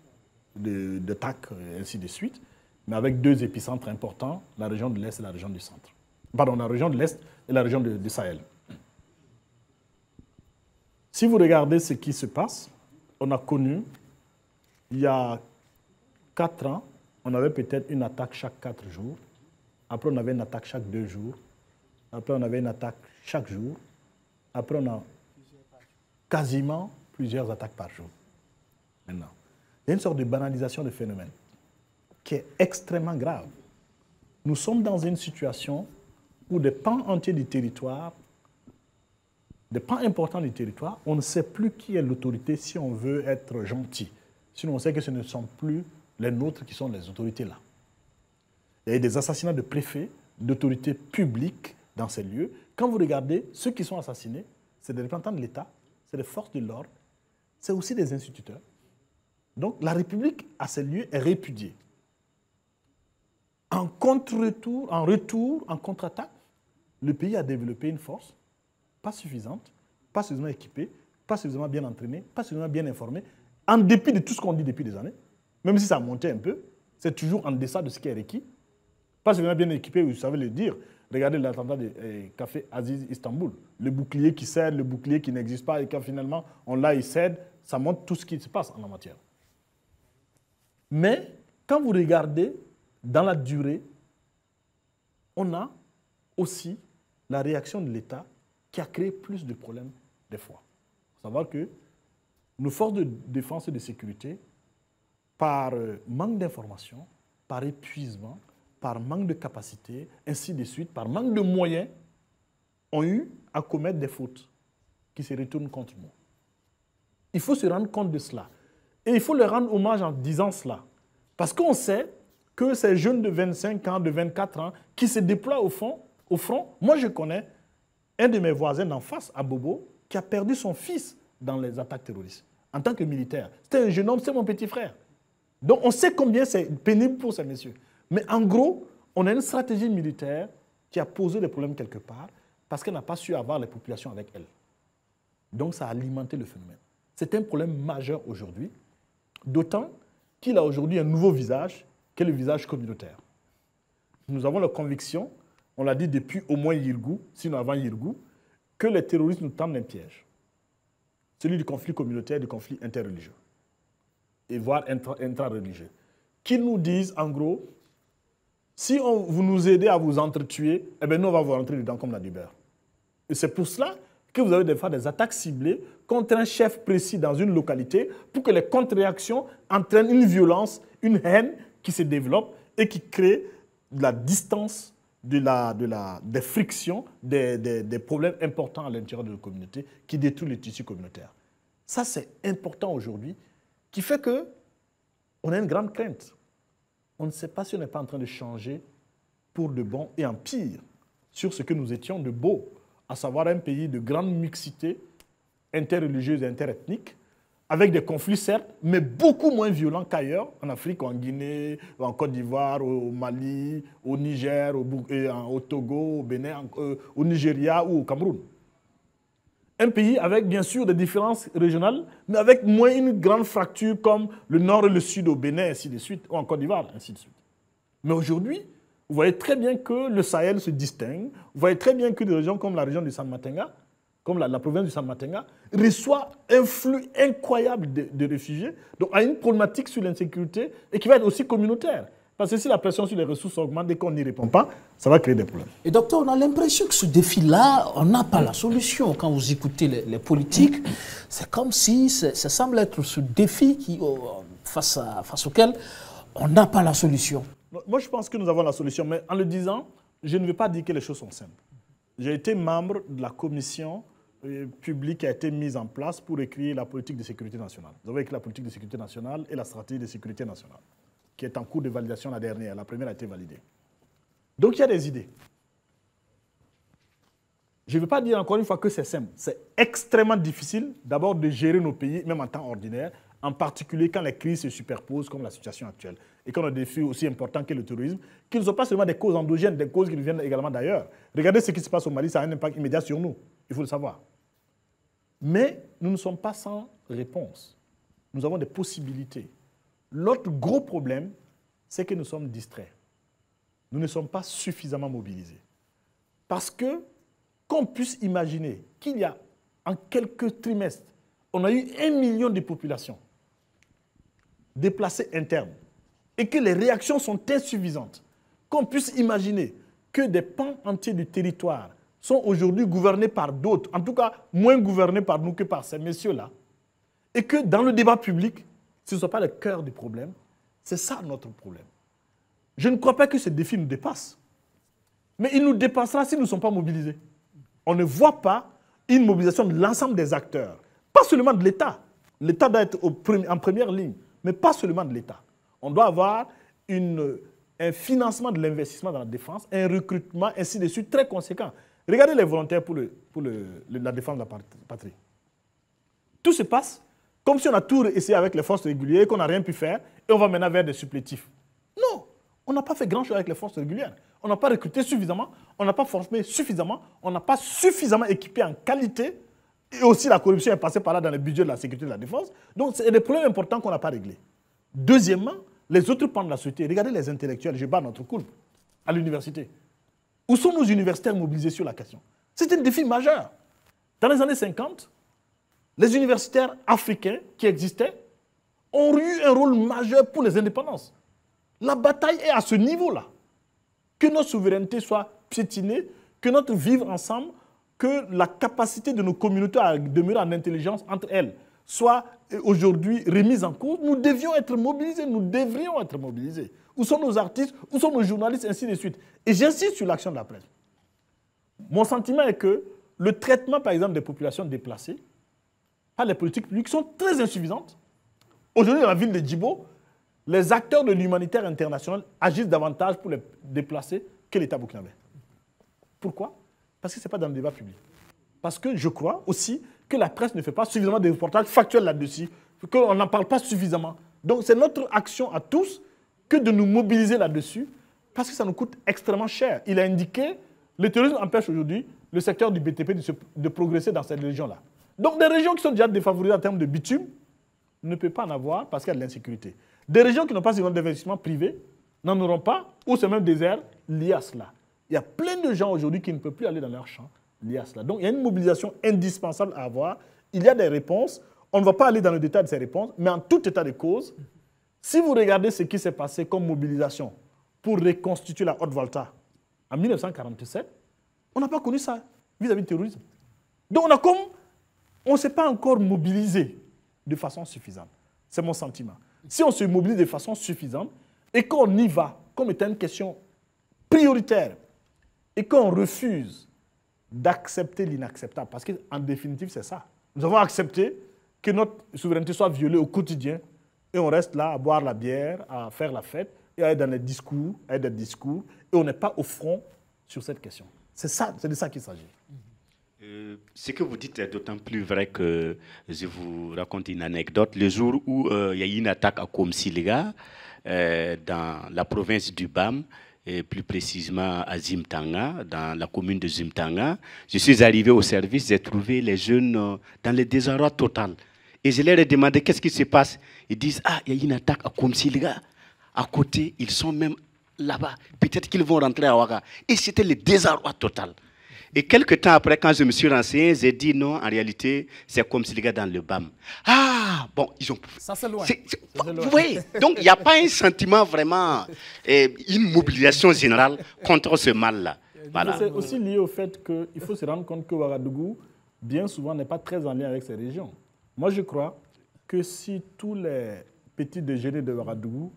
d'attaques et ainsi de suite, mais avec deux épicentres importants, la région de l'Est et la région du centre. Pardon, la région de l'Est et la région du Sahel. Si vous regardez ce qui se passe, on a connu, il y a 4 ans, on avait peut-être une attaque chaque 4 jours. Après, on avait une attaque chaque 2 jours. Après, on avait une attaque chaque jour. Après, on a quasiment plusieurs attaques par jour. Maintenant, il y a une sorte de banalisation du phénomène qui est extrêmement grave. Nous sommes dans une situation où des pans entiers du territoire, des pans importants du territoire, on ne sait plus qui est l'autorité si on veut être gentil. Sinon, on sait que ce ne sont plus les nôtres qui sont les autorités là. Il y a eu des assassinats de préfets, d'autorités publiques dans ces lieux. Quand vous regardez, ceux qui sont assassinés, c'est des représentants de l'État, c'est des forces de l'ordre, c'est aussi des instituteurs. Donc la République, à ces lieux, est répudiée. En contre-retour, en contre-attaque, le pays a développé une force pas suffisante, pas suffisamment équipée, pas suffisamment bien entraînée, pas suffisamment bien informée, en dépit de tout ce qu'on dit depuis des années, même si ça a monté un peu, c'est toujours en deçà de ce qui est requis. Pas suffisamment bien équipé, vous savez le dire. Regardez l'attentat du café Aziz Istanbul. Le bouclier qui cède, le bouclier qui n'existe pas, et quand finalement on l'a, il cède, ça montre tout ce qui se passe en la matière. Mais quand vous regardez dans la durée, on a aussi la réaction de l'État qui a créé plus de problèmes des fois. Il faut savoir que nos forces de défense et de sécurité, par manque d'informations, par épuisement, par manque de capacité, ainsi de suite, par manque de moyens, ont eu à commettre des fautes qui se retournent contre nous. Il faut se rendre compte de cela. Et il faut leur rendre hommage en disant cela. Parce qu'on sait que ces jeunes de 25 ans, de 24 ans, qui se déploient au front, moi je connais un de mes voisins d'en face, à Bobo, qui a perdu son fils dans les attaques terroristes, en tant que militaire. C'était un jeune homme, c'est mon petit frère. Donc on sait combien c'est pénible pour ces messieurs. Mais en gros, on a une stratégie militaire qui a posé des problèmes quelque part parce qu'elle n'a pas su avoir les populations avec elle. Donc ça a alimenté le phénomène. C'est un problème majeur aujourd'hui, d'autant qu'il a aujourd'hui un nouveau visage, qui est le visage communautaire. Nous avons la conviction, on l'a dit depuis au moins Yirgou, sinon avant Yirgou, que les terroristes nous tendent un piège. Celui du conflit communautaire, du conflit interreligieux, et voire intra-religieux. Qu'ils nous disent, en gros, si vous nous aidez à vous entretuer, eh bien nous, on va vous rentrer dedans comme dans du beurre. Et c'est pour cela que vous avez des fois des attaques ciblées contre un chef précis dans une localité pour que les contre-réactions entraînent une violence, une haine qui se développe et qui crée de la distance, des frictions, des problèmes importants à l'intérieur de la communauté qui détruisent les tissus communautaires. Ça, c'est important aujourd'hui, qui fait qu'on a une grande crainte. On ne sait pas si on n'est pas en train de changer pour de bon et en pire sur ce que nous étions de beau, à savoir un pays de grande mixité interreligieuse et interethnique, avec des conflits certes, mais beaucoup moins violents qu'ailleurs, en Afrique, en Guinée, en Côte d'Ivoire, au Mali, au Niger, au Togo, au Bénin, au Nigeria ou au Cameroun. Un pays avec bien sûr des différences régionales, mais avec moins une grande fracture comme le nord et le sud au Bénin, ainsi de suite, ou en Côte d'Ivoire, ainsi de suite. Mais aujourd'hui, vous voyez très bien que le Sahel se distingue, vous voyez très bien que des régions comme la région du San Matenga, comme la province du San Matenga, reçoit un flux incroyable de réfugiés, donc a une problématique sur l'insécurité et qui va être aussi communautaire. Parce que si la pression sur les ressources augmente et qu'on n'y répond pas, ça va créer des problèmes. Et docteur, on a l'impression que ce défi-là, on n'a pas la solution. Quand vous écoutez les politiques, c'est comme si ça semble être ce défi face auquel on n'a pas la solution. Moi, je pense que nous avons la solution, mais en le disant, je ne veux pas dire que les choses sont simples. J'ai été membre de la commission publique qui a été mise en place pour écrire la politique de sécurité nationale. Nous avons écrit la politique de sécurité nationale et la stratégie de sécurité nationale, qui est en cours de validation la dernière. La première a été validée. Donc, il y a des idées. Je ne veux pas dire encore une fois que c'est simple. C'est extrêmement difficile, d'abord, de gérer nos pays, même en temps ordinaire, en particulier quand les crises se superposent, comme la situation actuelle. Et quand on a des défis aussi importants que le terrorisme, qui ne sont pas seulement des causes endogènes, des causes qui nous viennent également d'ailleurs. Regardez ce qui se passe au Mali, ça a un impact immédiat sur nous. Il faut le savoir. Mais nous ne sommes pas sans réponse. Nous avons des possibilités. L'autre gros problème, c'est que nous sommes distraits. Nous ne sommes pas suffisamment mobilisés. Parce que, qu'on puisse imaginer qu'il y a, en quelques trimestres, on a eu 1 million de populations déplacées internes et que les réactions sont insuffisantes. Qu'on puisse imaginer que des pans entiers du territoire sont aujourd'hui gouvernés par d'autres, en tout cas moins gouvernés par nous que par ces messieurs-là, et que dans le débat public, ce ne soit pas le cœur du problème, c'est ça notre problème. Je ne crois pas que ce défi nous dépasse, mais il nous dépassera si nous ne sommes pas mobilisés. On ne voit pas une mobilisation de l'ensemble des acteurs, pas seulement de l'État. L'État doit être en première ligne, mais pas seulement de l'État. On doit avoir un financement de l'investissement dans la défense, un recrutement, ainsi de suite, très conséquent. Regardez les volontaires pour la défense de la patrie. Tout se passe comme si on a tout essayé avec les forces régulières, qu'on n'a rien pu faire, et on va maintenant vers des supplétifs. Non, on n'a pas fait grand-chose avec les forces régulières. On n'a pas recruté suffisamment, on n'a pas formé suffisamment, on n'a pas suffisamment équipé en qualité, et aussi la corruption est passée par là dans le budget de la sécurité et de la défense. Donc, c'est des problèmes importants qu'on n'a pas réglés. Deuxièmement, les autres pans de la société, regardez les intellectuels, je bats notre coulpe à l'université. Où sont nos universitaires mobilisés sur la question? C'est un défi majeur. Dans les années 50, les universitaires africains qui existaient ont eu un rôle majeur pour les indépendances. La bataille est à ce niveau-là. Que notre souveraineté soit piétinée, que notre vivre ensemble, que la capacité de nos communautés à demeurer en intelligence entre elles soit aujourd'hui remise en cause, nous devions être mobilisés, nous devrions être mobilisés. Où sont nos artistes, où sont nos journalistes, ainsi de suite. Et j'insiste sur l'action de la presse. Mon sentiment est que le traitement, par exemple, des populations déplacées, par les politiques publiques, sont très insuffisantes. Aujourd'hui, dans la ville de Djibo, les acteurs de l'humanitaire international agissent davantage pour les déplacés que l'État burkinabé. Pourquoi? Parce que ce n'est pas dans le débat public. Parce que je crois aussi que la presse ne fait pas suffisamment de reportages factuels là-dessus, qu'on n'en parle pas suffisamment. Donc c'est notre action à tous que de nous mobiliser là-dessus, parce que ça nous coûte extrêmement cher. Il a indiqué, le terrorisme empêche aujourd'hui le secteur du BTP de progresser dans cette région-là. Donc des régions qui sont déjà défavorisées en termes de bitume ne peuvent pas en avoir parce qu'il y a de l'insécurité. Des régions qui n'ont pas suffisamment d'investissement privé n'en auront pas, ou c'est même désert lié à cela. Il y a plein de gens aujourd'hui qui ne peuvent plus aller dans leur champ lié à cela. Donc il y a une mobilisation indispensable à avoir. Il y a des réponses. On ne va pas aller dans le détail de ces réponses, mais en tout état de cause, si vous regardez ce qui s'est passé comme mobilisation pour reconstituer la Haute-Volta en 1947, on n'a pas connu ça vis-à-vis du terrorisme. Donc on ne s'est pas encore mobilisé de façon suffisante. C'est mon sentiment. Si on se mobilise de façon suffisante et qu'on y va comme étant une question prioritaire et qu'on refuse d'accepter l'inacceptable, parce qu'en définitive, c'est ça. Nous avons accepté que notre souveraineté soit violée au quotidien et on reste là à boire la bière, à faire la fête et à être dans les discours, et on n'est pas au front sur cette question. C'est de ça qu'il s'agit. Ce que vous dites est d'autant plus vrai que je vous raconte une anecdote. Le jour où il y a eu une attaque à Komsiliga, dans la province du BAM, et plus précisément à Zimtanga, dans la commune de Zimtanga, je suis arrivé au service, j'ai trouvé les jeunes dans le désarroi total. Et je leur ai demandé qu'est-ce qui se passe. Ils disent, ah, il y a eu une attaque à Komsiliga. À côté, ils sont même là-bas. Peut-être qu'ils vont rentrer à Ouaga. Et c'était le désarroi total. Et quelques temps après, quand je me suis renseigné, j'ai dit non, en réalité, c'est comme si les gars dans le BAM. Ah, bon, ils ont... Ça, c'est loin. Vous voyez, donc il n'y a pas un sentiment vraiment, une mobilisation générale contre ce mal-là. Voilà. C'est aussi lié au fait qu'il faut se rendre compte que Ouagadougou, bien souvent, n'est pas très en lien avec ces régions. Moi, je crois que si tous les petits déjeuners de Ouagadougou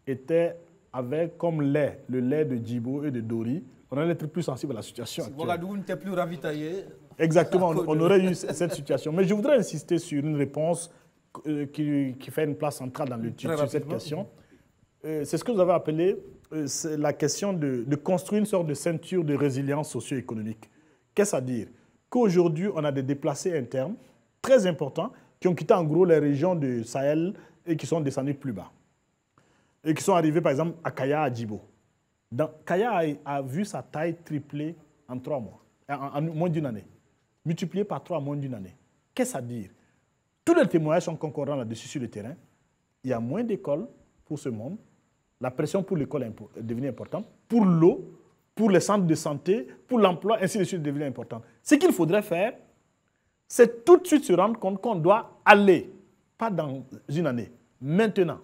étaient avec comme lait, le lait de Djibo et de Dori, on allait être plus sensible à la situation actuelle. Ouagadougou n'était plus ravitaillé. Exactement, on aurait eu cette situation. Mais je voudrais insister sur une réponse qui fait une place centrale dans l'étude sur cette question. C'est ce que vous avez appelé la question de construire une sorte de ceinture de résilience socio-économique. Qu'est-ce à dire? Qu'aujourd'hui, on a des déplacés internes très importants qui ont quitté en gros les régions du Sahel et qui sont descendus plus bas. Et qui sont arrivés par exemple à Kaya, à Djibo. Kaya a vu sa taille tripler en 3 mois, en moins d'une année. Multiplié par 3 en moins d'une année. Qu'est-ce à dire? Tous les témoignages sont concordants là-dessus sur le terrain. Il y a moins d'écoles pour ce monde. La pression pour l'école est devenue importante. Pour l'eau, pour les centres de santé, pour l'emploi, ainsi de suite, est devenue importante. Ce qu'il faudrait faire, c'est tout de suite se rendre compte qu'on doit aller, pas dans une année, maintenant,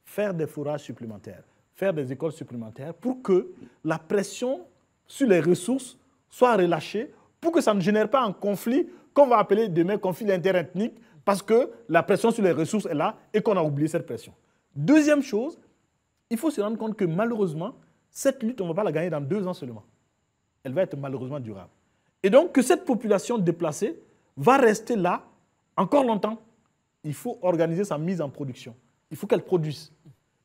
faire des forages supplémentaires, faire des écoles supplémentaires pour que la pression sur les ressources soit relâchée, pour que ça ne génère pas un conflit qu'on va appeler demain conflit interethnique, parce que la pression sur les ressources est là et qu'on a oublié cette pression. Deuxième chose, il faut se rendre compte que malheureusement, cette lutte, on ne va pas la gagner dans 2 ans seulement. Elle va être malheureusement durable. Et donc que cette population déplacée va rester là encore longtemps. Il faut organiser sa mise en production. Il faut qu'elle produise.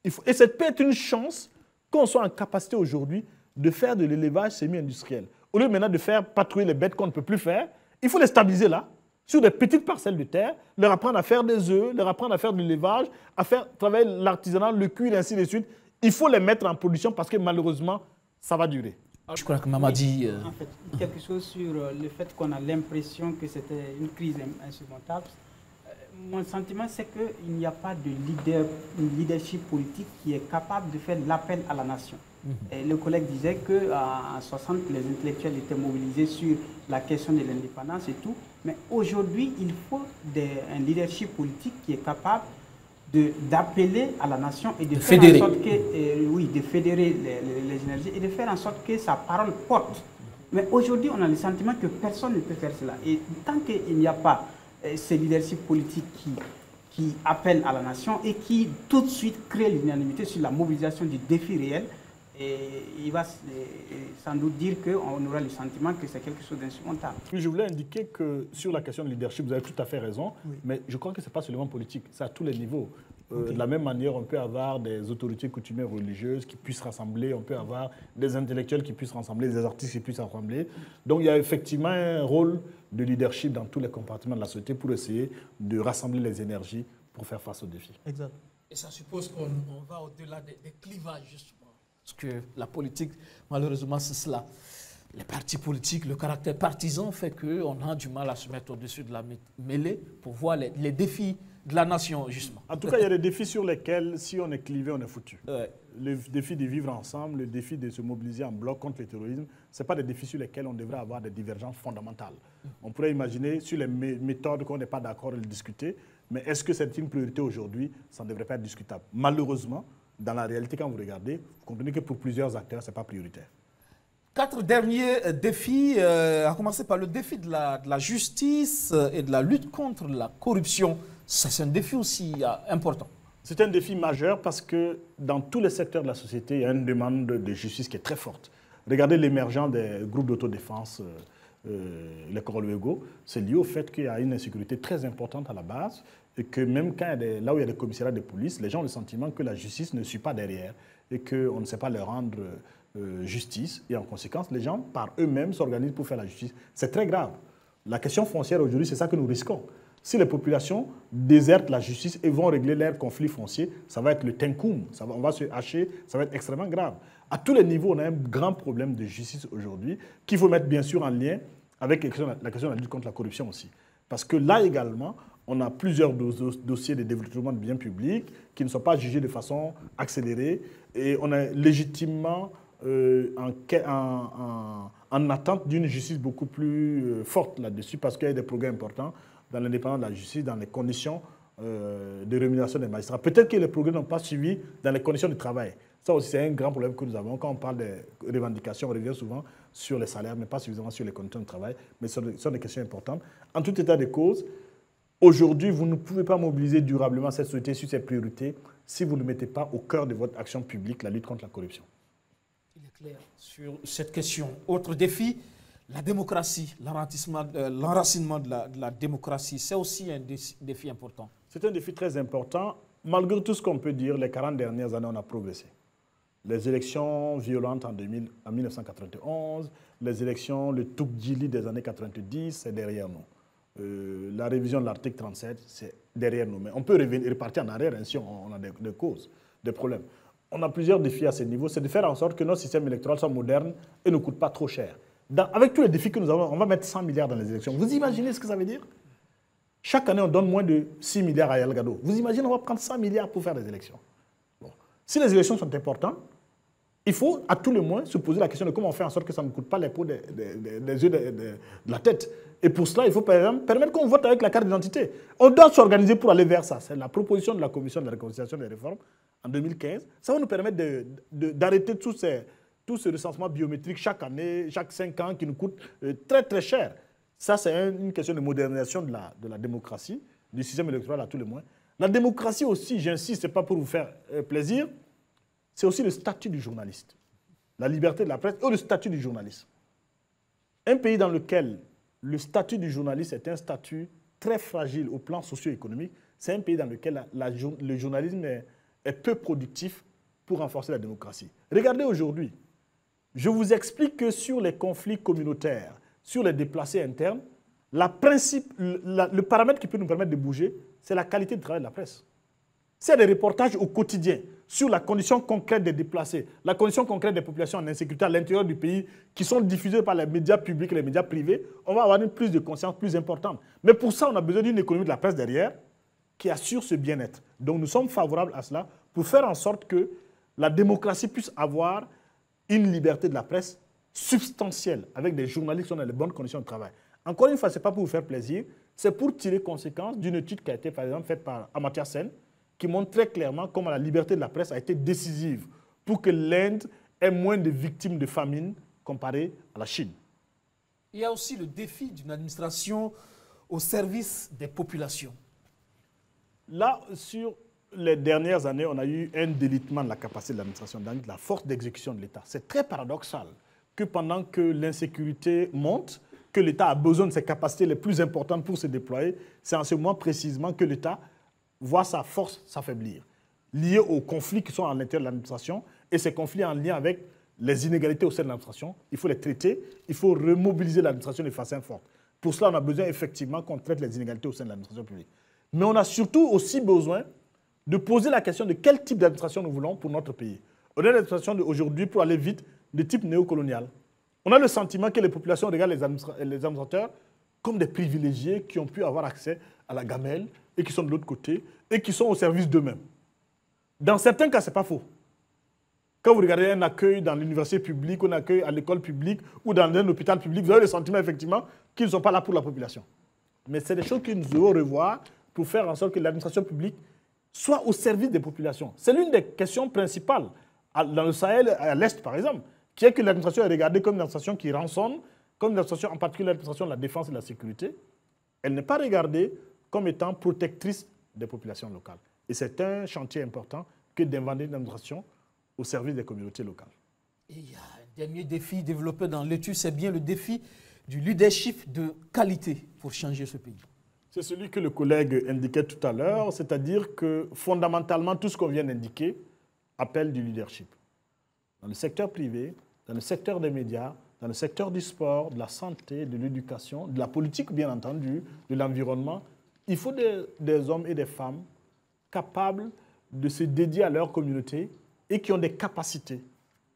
Et cette peut être une chance qu'on soit en capacité aujourd'hui de faire de l'élevage semi-industriel. Au lieu maintenant de faire patrouiller les bêtes qu'on ne peut plus faire, il faut les stabiliser là, sur des petites parcelles de terre, leur apprendre à faire des œufs, leur apprendre à faire de l'élevage, à faire travailler l'artisanat, le cuir, et ainsi de suite. Il faut les mettre en production parce que malheureusement, ça va durer. Je crois que Mamadi... En fait, quelque chose sur le fait qu'on a l'impression que c'était une crise insurmontable. Mon sentiment, c'est qu'il n'y a pas de leadership politique qui est capable de faire l'appel à la nation. Et le collègue disait qu'en 60, les intellectuels étaient mobilisés sur la question de l'indépendance et tout. Mais aujourd'hui, il faut un leadership politique qui est capable d'appeler à la nation et de faire en sorte que, oui, de fédérer les énergies et de faire en sorte que sa parole porte. Mais aujourd'hui, on a le sentiment que personne ne peut faire cela. Et tant qu'il n'y a pas ce leadership politique qui appelle à la nation et qui tout de suite crée l'unanimité sur la mobilisation du défi réel, et il va sans doute dire qu'on aura le sentiment que c'est quelque chose d'insurmontable. Je voulais indiquer que sur la question de leadership, vous avez tout à fait raison, mais je crois que ce n'est pas seulement politique, c'est à tous les niveaux. De la même manière, on peut avoir des autorités coutumières religieuses qui puissent rassembler, on peut avoir des intellectuels qui puissent rassembler, des artistes qui puissent rassembler. Donc il y a effectivement un rôle de leadership dans tous les compartiments de la société pour essayer de rassembler les énergies pour faire face aux défis. Exact. Et ça suppose qu'on va au-delà des clivages, justement. Parce que la politique, malheureusement, c'est cela. Les partis politiques, le caractère partisan fait qu'on a du mal à se mettre au-dessus de la mêlée pour voir les défis de la nation, justement. En tout cas, il y a des défis sur lesquels, si on est clivé, on est foutu. Le défi de vivre ensemble, le défi de se mobiliser en bloc contre le terrorisme, ce n'est pas des défis sur lesquels on devrait avoir des divergences fondamentales. On pourrait imaginer, sur les méthodes qu'on n'est pas d'accord, de le discuter, mais est-ce que c'est une priorité aujourd'hui? Ça ne devrait pas être discutable. Malheureusement, dans la réalité, quand vous regardez, vous comprenez que pour plusieurs acteurs, ce n'est pas prioritaire. 4 derniers défis, à commencer par le défi de la justice et de la lutte contre la corruption. C'est un défi aussi important. C'est un défi majeur parce que dans tous les secteurs de la société, il y a une demande de justice qui est très forte. Regardez l'émergence des groupes d'autodéfense, les Corolwego, c'est lié au fait qu'il y a une insécurité très importante à la base et que même quand là où il y a des commissariats de police, les gens ont le sentiment que la justice ne suit pas derrière et qu'on ne sait pas leur rendre justice. Et en conséquence, les gens, par eux-mêmes, s'organisent pour faire la justice. C'est très grave. La question foncière aujourd'hui, c'est ça que nous risquons. Si les populations désertent la justice et vont régler leurs conflits fonciers, ça va être le tenkoum, on va se hacher, ça va être extrêmement grave. À tous les niveaux, on a un grand problème de justice aujourd'hui qu'il faut mettre bien sûr en lien avec la question de la lutte contre la corruption aussi. Parce que là également, on a plusieurs dossiers de développement de biens publics qui ne sont pas jugés de façon accélérée et on est légitimement en attente d'une justice beaucoup plus forte là-dessus parce qu'il y a des progrès importants dans l'indépendance de la justice, dans les conditions de rémunération des magistrats. Peut-être que les progrès n'ont pas suivi dans les conditions de travail. Ça aussi, c'est un grand problème que nous avons. Quand on parle des revendications, on revient souvent sur les salaires, mais pas suffisamment sur les conditions de travail. Mais ce sont des questions importantes. En tout état de cause, aujourd'hui, vous ne pouvez pas mobiliser durablement cette société sur ses priorités si vous ne mettez pas au cœur de votre action publique la lutte contre la corruption. Il est clair sur cette question. Autre défi, la démocratie, l'enracinement de la démocratie, c'est aussi un défi important. C'est un défi très important. Malgré tout ce qu'on peut dire, les 40 dernières années, on a progressé. Les élections violentes en 1991, les élections, le Toukdjili des années 90, c'est derrière nous. La révision de l'article 37, c'est derrière nous. Mais on peut repartir en arrière si on a des causes, des problèmes. On a plusieurs défis à ce niveau. C'est de faire en sorte que notre système électoral soit moderne et ne coûte pas trop cher. Avec tous les défis que nous avons, on va mettre 100 milliards dans les élections. Vous imaginez ce que ça veut dire? Chaque année, on donne moins de 6 milliards à Yalgado. Vous imaginez, on va prendre 100 milliards pour faire des élections. Bon. Si les élections sont importantes, il faut à tout le moins se poser la question de comment on fait en sorte que ça ne coûte pas les pots des yeux de la tête. Et pour cela, il faut par exemple permettre qu'on vote avec la carte d'identité. On doit s'organiser pour aller vers ça. C'est la proposition de la Commission de la réconciliation des réformes en 2015. Ça va nous permettre d'arrêter tout ce recensement biométrique chaque année, chaque 5 ans, qui nous coûte très très cher. Ça, c'est une question de modernisation de la démocratie, du système électoral à tout le moins. La démocratie aussi, j'insiste, ce n'est pas pour vous faire plaisir, c'est aussi le statut du journaliste. La liberté de la presse et le statut du journaliste. Un pays dans lequel le statut du journaliste est un statut très fragile au plan socio-économique, c'est un pays dans lequel le journalisme est peu productif pour renforcer la démocratie. Regardez aujourd'hui, je vous explique que sur les conflits communautaires, sur les déplacés internes, le paramètre qui peut nous permettre de bouger, c'est la qualité du travail de la presse. C'est des reportages au quotidien sur la condition concrète des déplacés, la condition concrète des populations en insécurité à l'intérieur du pays qui sont diffusés par les médias publics et les médias privés, on va avoir une prise de conscience plus importante. Mais pour ça, on a besoin d'une économie de la presse derrière qui assure ce bien-être. Donc nous sommes favorables à cela pour faire en sorte que la démocratie puisse avoir une liberté de la presse substantielle avec des journalistes qui sont dans les bonnes conditions de travail. Encore une fois, ce n'est pas pour vous faire plaisir, c'est pour tirer conséquence d'une étude qui a été par exemple faite par Amartya Sen, qui montre très clairement comment la liberté de la presse a été décisive pour que l'Inde ait moins de victimes de famine comparée à la Chine. Il y a aussi le défi d'une administration au service des populations. Là, sur les dernières années, on a eu un délitement de la capacité de l'administration, de la force d'exécution de l'État. C'est très paradoxal que pendant que l'insécurité monte, que l'État a besoin de ses capacités les plus importantes pour se déployer, c'est en ce moment précisément que l'État voit sa force s'affaiblir, liée aux conflits qui sont à l'intérieur de l'administration, et ces conflits en lien avec les inégalités au sein de l'administration. Il faut les traiter, il faut remobiliser l'administration de façon forte. Pour cela, on a besoin effectivement qu'on traite les inégalités au sein de l'administration publique. Mais on a surtout aussi besoin de poser la question de quel type d'administration nous voulons pour notre pays. On a une administration aujourd'hui, pour aller vite, de type néocolonial. On a le sentiment que les populations regardent les administrateurs comme des privilégiés qui ont pu avoir accès à la gamelle et qui sont de l'autre côté et qui sont au service d'eux-mêmes. Dans certains cas, ce n'est pas faux. Quand vous regardez un accueil dans l'université publique, ou un accueil à l'école publique ou dans un hôpital public, vous avez le sentiment effectivement qu'ils ne sont pas là pour la population. Mais c'est des choses que nous devons revoir pour faire en sorte que l'administration publique soit au service des populations. C'est l'une des questions principales dans le Sahel, à l'Est par exemple, qui est que l'administration est regardée comme une administration qui rançonne, comme une administration, en particulier l'administration de la défense et de la sécurité. Elle n'est pas regardée comme étant protectrice des populations locales. Et c'est un chantier important que d'inventer une administration au service des communautés locales. Et il y a un dernier défi développé dans l'étude, c'est bien le défi du leadership de qualité pour changer ce pays. C'est celui que le collègue indiquait tout à l'heure, c'est-à-dire que fondamentalement, tout ce qu'on vient d'indiquer appelle du leadership. Dans le secteur privé, dans le secteur des médias, dans le secteur du sport, de la santé, de l'éducation, de la politique bien entendu, de l'environnement, il faut des hommes et des femmes capables de se dédier à leur communauté et qui ont des capacités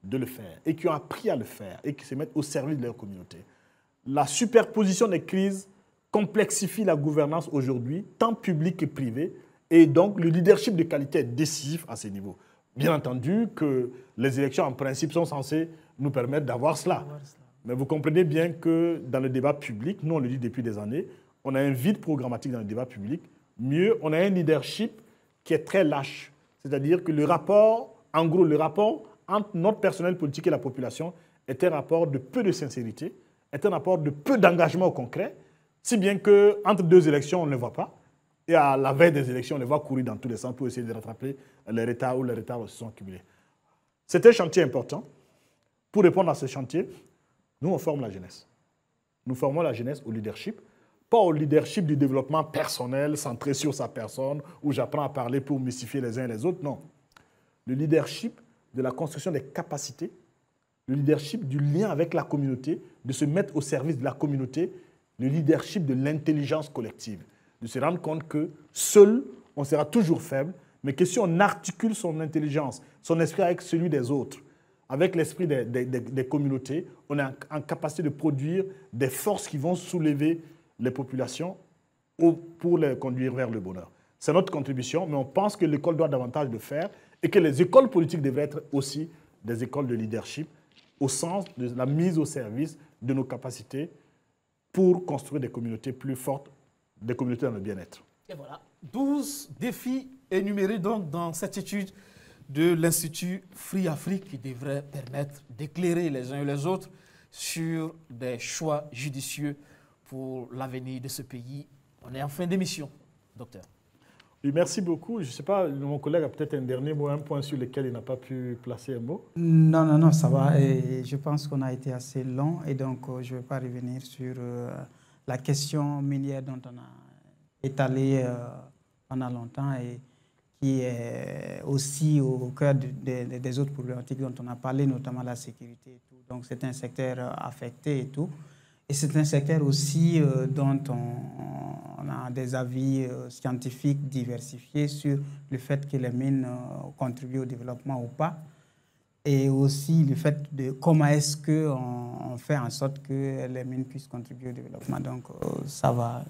de le faire, et qui ont appris à le faire, et qui se mettent au service de leur communauté. La superposition des crises complexifie la gouvernance aujourd'hui, tant publique que privée, et donc le leadership de qualité est décisif à ces niveaux. Bien entendu que les élections en principe sont censées nous permettre d'avoir cela. Mais vous comprenez bien que dans le débat public, nous on le dit depuis des années, on a un vide programmatique dans le débat public. Mieux, on a un leadership qui est très lâche. C'est-à-dire que le rapport, en gros, le rapport entre notre personnel politique et la population est un rapport de peu de sincérité, est un rapport de peu d'engagement au concret, si bien qu'entre deux élections, on ne le voit pas. Et à la veille des élections, on les voit courir dans tous les sens pour essayer de rattraper les retards ou les retards qui se sont accumulés. C'est un chantier important. Pour répondre à ce chantier, nous, on forme la jeunesse. Nous formons la jeunesse au leadership, pas au leadership du développement personnel, centré sur sa personne, où j'apprends à parler pour mystifier les uns et les autres, non. Le leadership de la construction des capacités, le leadership du lien avec la communauté, de se mettre au service de la communauté, le leadership de l'intelligence collective, de se rendre compte que seul, on sera toujours faible, mais que si on articule son intelligence, son esprit avec celui des autres, avec l'esprit des communautés, on est en capacité de produire des forces qui vont soulever les populations pour les conduire vers le bonheur. C'est notre contribution, mais on pense que l'école doit davantage le faire et que les écoles politiques devraient être aussi des écoles de leadership au sens de la mise au service de nos capacités pour construire des communautés plus fortes, des communautés dans le bien-être. Et voilà, 12 défis énumérés donc dans cette étude de l'Institut Free Afrique qui devrait permettre d'éclairer les uns et les autres sur des choix judicieux pour l'avenir de ce pays. On est en fin d'émission, docteur. Oui, merci beaucoup. Je ne sais pas, mon collègue a peut-être un dernier mot, un point sur lequel il n'a pas pu placer un mot. Non, ça va. Et je pense qu'on a été assez long et donc je ne vais pas revenir sur la question minière dont on a étalé pendant longtemps et qui est aussi au cœur des autres problématiques dont on a parlé, notamment la sécurité et tout. Donc c'est un secteur affecté et tout. Et c'est un secteur aussi dont on a des avis scientifiques diversifiés sur le fait que les mines contribuent au développement ou pas. Et aussi le fait de comment est-ce qu'on fait en sorte que les mines puissent contribuer au développement. Donc ça va.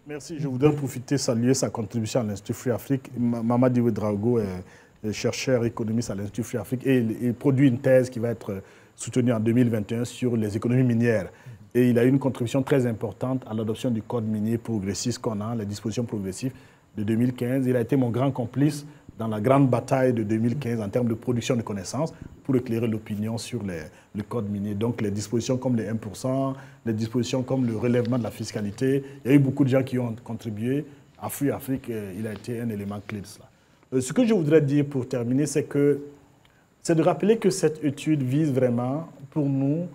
Merci. Je voudrais profiter, saluer sa contribution à l'Institut Free Afrique. Mamadi Ouedraogo est chercheur économiste à l'Institut Free Afrique et il produit une thèse qui va être soutenue en 2021 sur les économies minières. Et il a eu une contribution très importante à l'adoption du code minier progressiste qu'on a, les dispositions progressives de 2015. Il a été mon grand complice dans la grande bataille de 2015 en termes de production de connaissances pour éclairer l'opinion sur le code minier. Donc les dispositions comme les 1%, les dispositions comme le relèvement de la fiscalité, il y a eu beaucoup de gens qui ont contribué. À Free Afrique, il a été un élément clé de cela. Ce que je voudrais dire pour terminer, c'est de rappeler que cette étude vise vraiment, pour nous,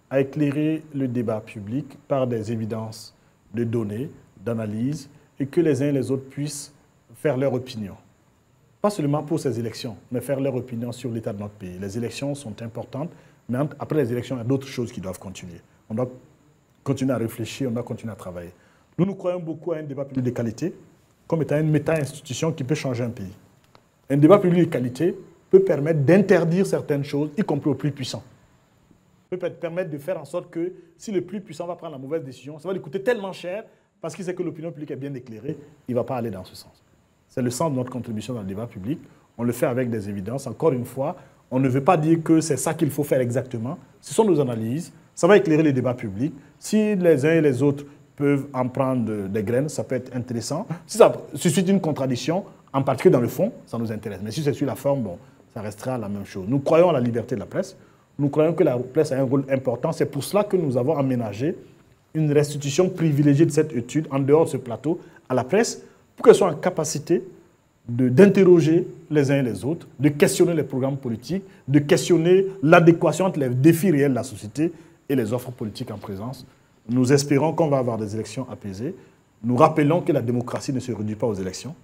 à éclairer le débat public par des évidences de données, d'analyse, et que les uns et les autres puissent faire leur opinion. Pas seulement pour ces élections, mais faire leur opinion sur l'état de notre pays. Les élections sont importantes, mais après les élections, il y a d'autres choses qui doivent continuer. On doit continuer à réfléchir, on doit continuer à travailler. Nous croyons beaucoup à un débat public de qualité, comme étant une méta-institution qui peut changer un pays. Un débat public de qualité peut permettre d'interdire certaines choses, y compris aux plus puissants. Peut permettre de faire en sorte que si le plus puissant va prendre la mauvaise décision, ça va lui coûter tellement cher parce qu'il sait que l'opinion publique est bien éclairée, il ne va pas aller dans ce sens. C'est le sens de notre contribution dans le débat public. On le fait avec des évidences. Encore une fois, on ne veut pas dire que c'est ça qu'il faut faire exactement. Ce sont nos analyses. Ça va éclairer le débat public. Si les uns et les autres peuvent en prendre des graines, ça peut être intéressant. Si ça suscite une contradiction, en particulier dans le fond, ça nous intéresse. Mais si c'est sur la forme, bon, ça restera la même chose. Nous croyons à la liberté de la presse. Nous croyons que la presse a un rôle important. C'est pour cela que nous avons aménagé une restitution privilégiée de cette étude en dehors de ce plateau à la presse pour qu'elle soit en capacité d'interroger les uns et les autres, de questionner les programmes politiques, de questionner l'adéquation entre les défis réels de la société et les offres politiques en présence. Nous espérons qu'on va avoir des élections apaisées. Nous rappelons que la démocratie ne se réduit pas aux élections.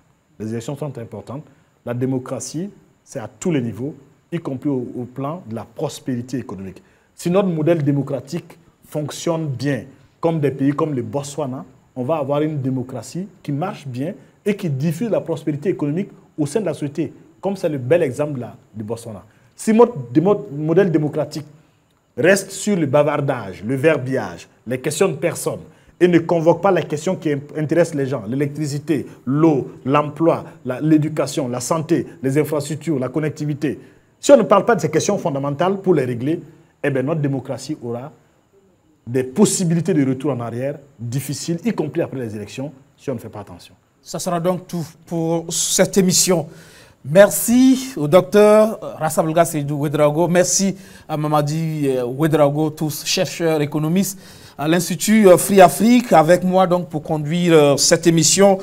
Les élections sont importantes. La démocratie, c'est à tous les niveaux, y compris au plan de la prospérité économique. Si notre modèle démocratique fonctionne bien, comme des pays comme le Botswana, on va avoir une démocratie qui marche bien et qui diffuse la prospérité économique au sein de la société, comme c'est le bel exemple du Botswana. Si notre modèle démocratique reste sur le bavardage, le verbiage, les questions de personnes, et ne convoque pas les questions qui intéressent les gens, l'électricité, l'eau, l'emploi, l'éducation, la santé, les infrastructures, la connectivité, si on ne parle pas de ces questions fondamentales pour les régler, eh bien notre démocratie aura des possibilités de retour en arrière difficiles, y compris après les élections, si on ne fait pas attention. Ça sera donc tout pour cette émission. Merci au docteur Rassabelga Seydou Ouedraogo. Merci à Mamadi Ouedraogo, tous chercheurs, économistes à l'Institut Free Afrique. Avec moi donc pour conduire cette émission,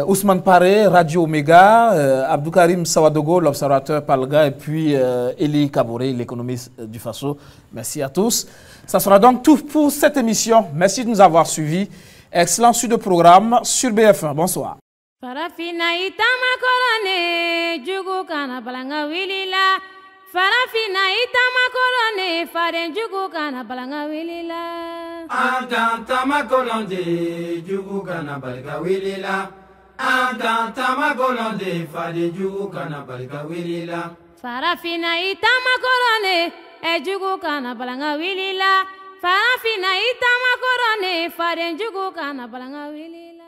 Ousmane Paré, Radio Omega, Abdou Karim Sawadogo, l'observateur Palga, et puis Eli Kaboré, l'économiste du Faso. Merci à tous. Ça sera donc tout pour cette émission. Merci de nous avoir suivis. Excellent suite de programme sur BF1. Bonsoir. Farafina itama korone jugu kana balanga wilila. Farafina itama korone faren jugu kana balanga wilila. Antama kolonde jugu kana balanga wilila. Antama kolonde faren jugu kana balanga wilila. Farafina itama korone jugu kana balanga wilila. Farafina itama korone faren jugu kana balanga wilila.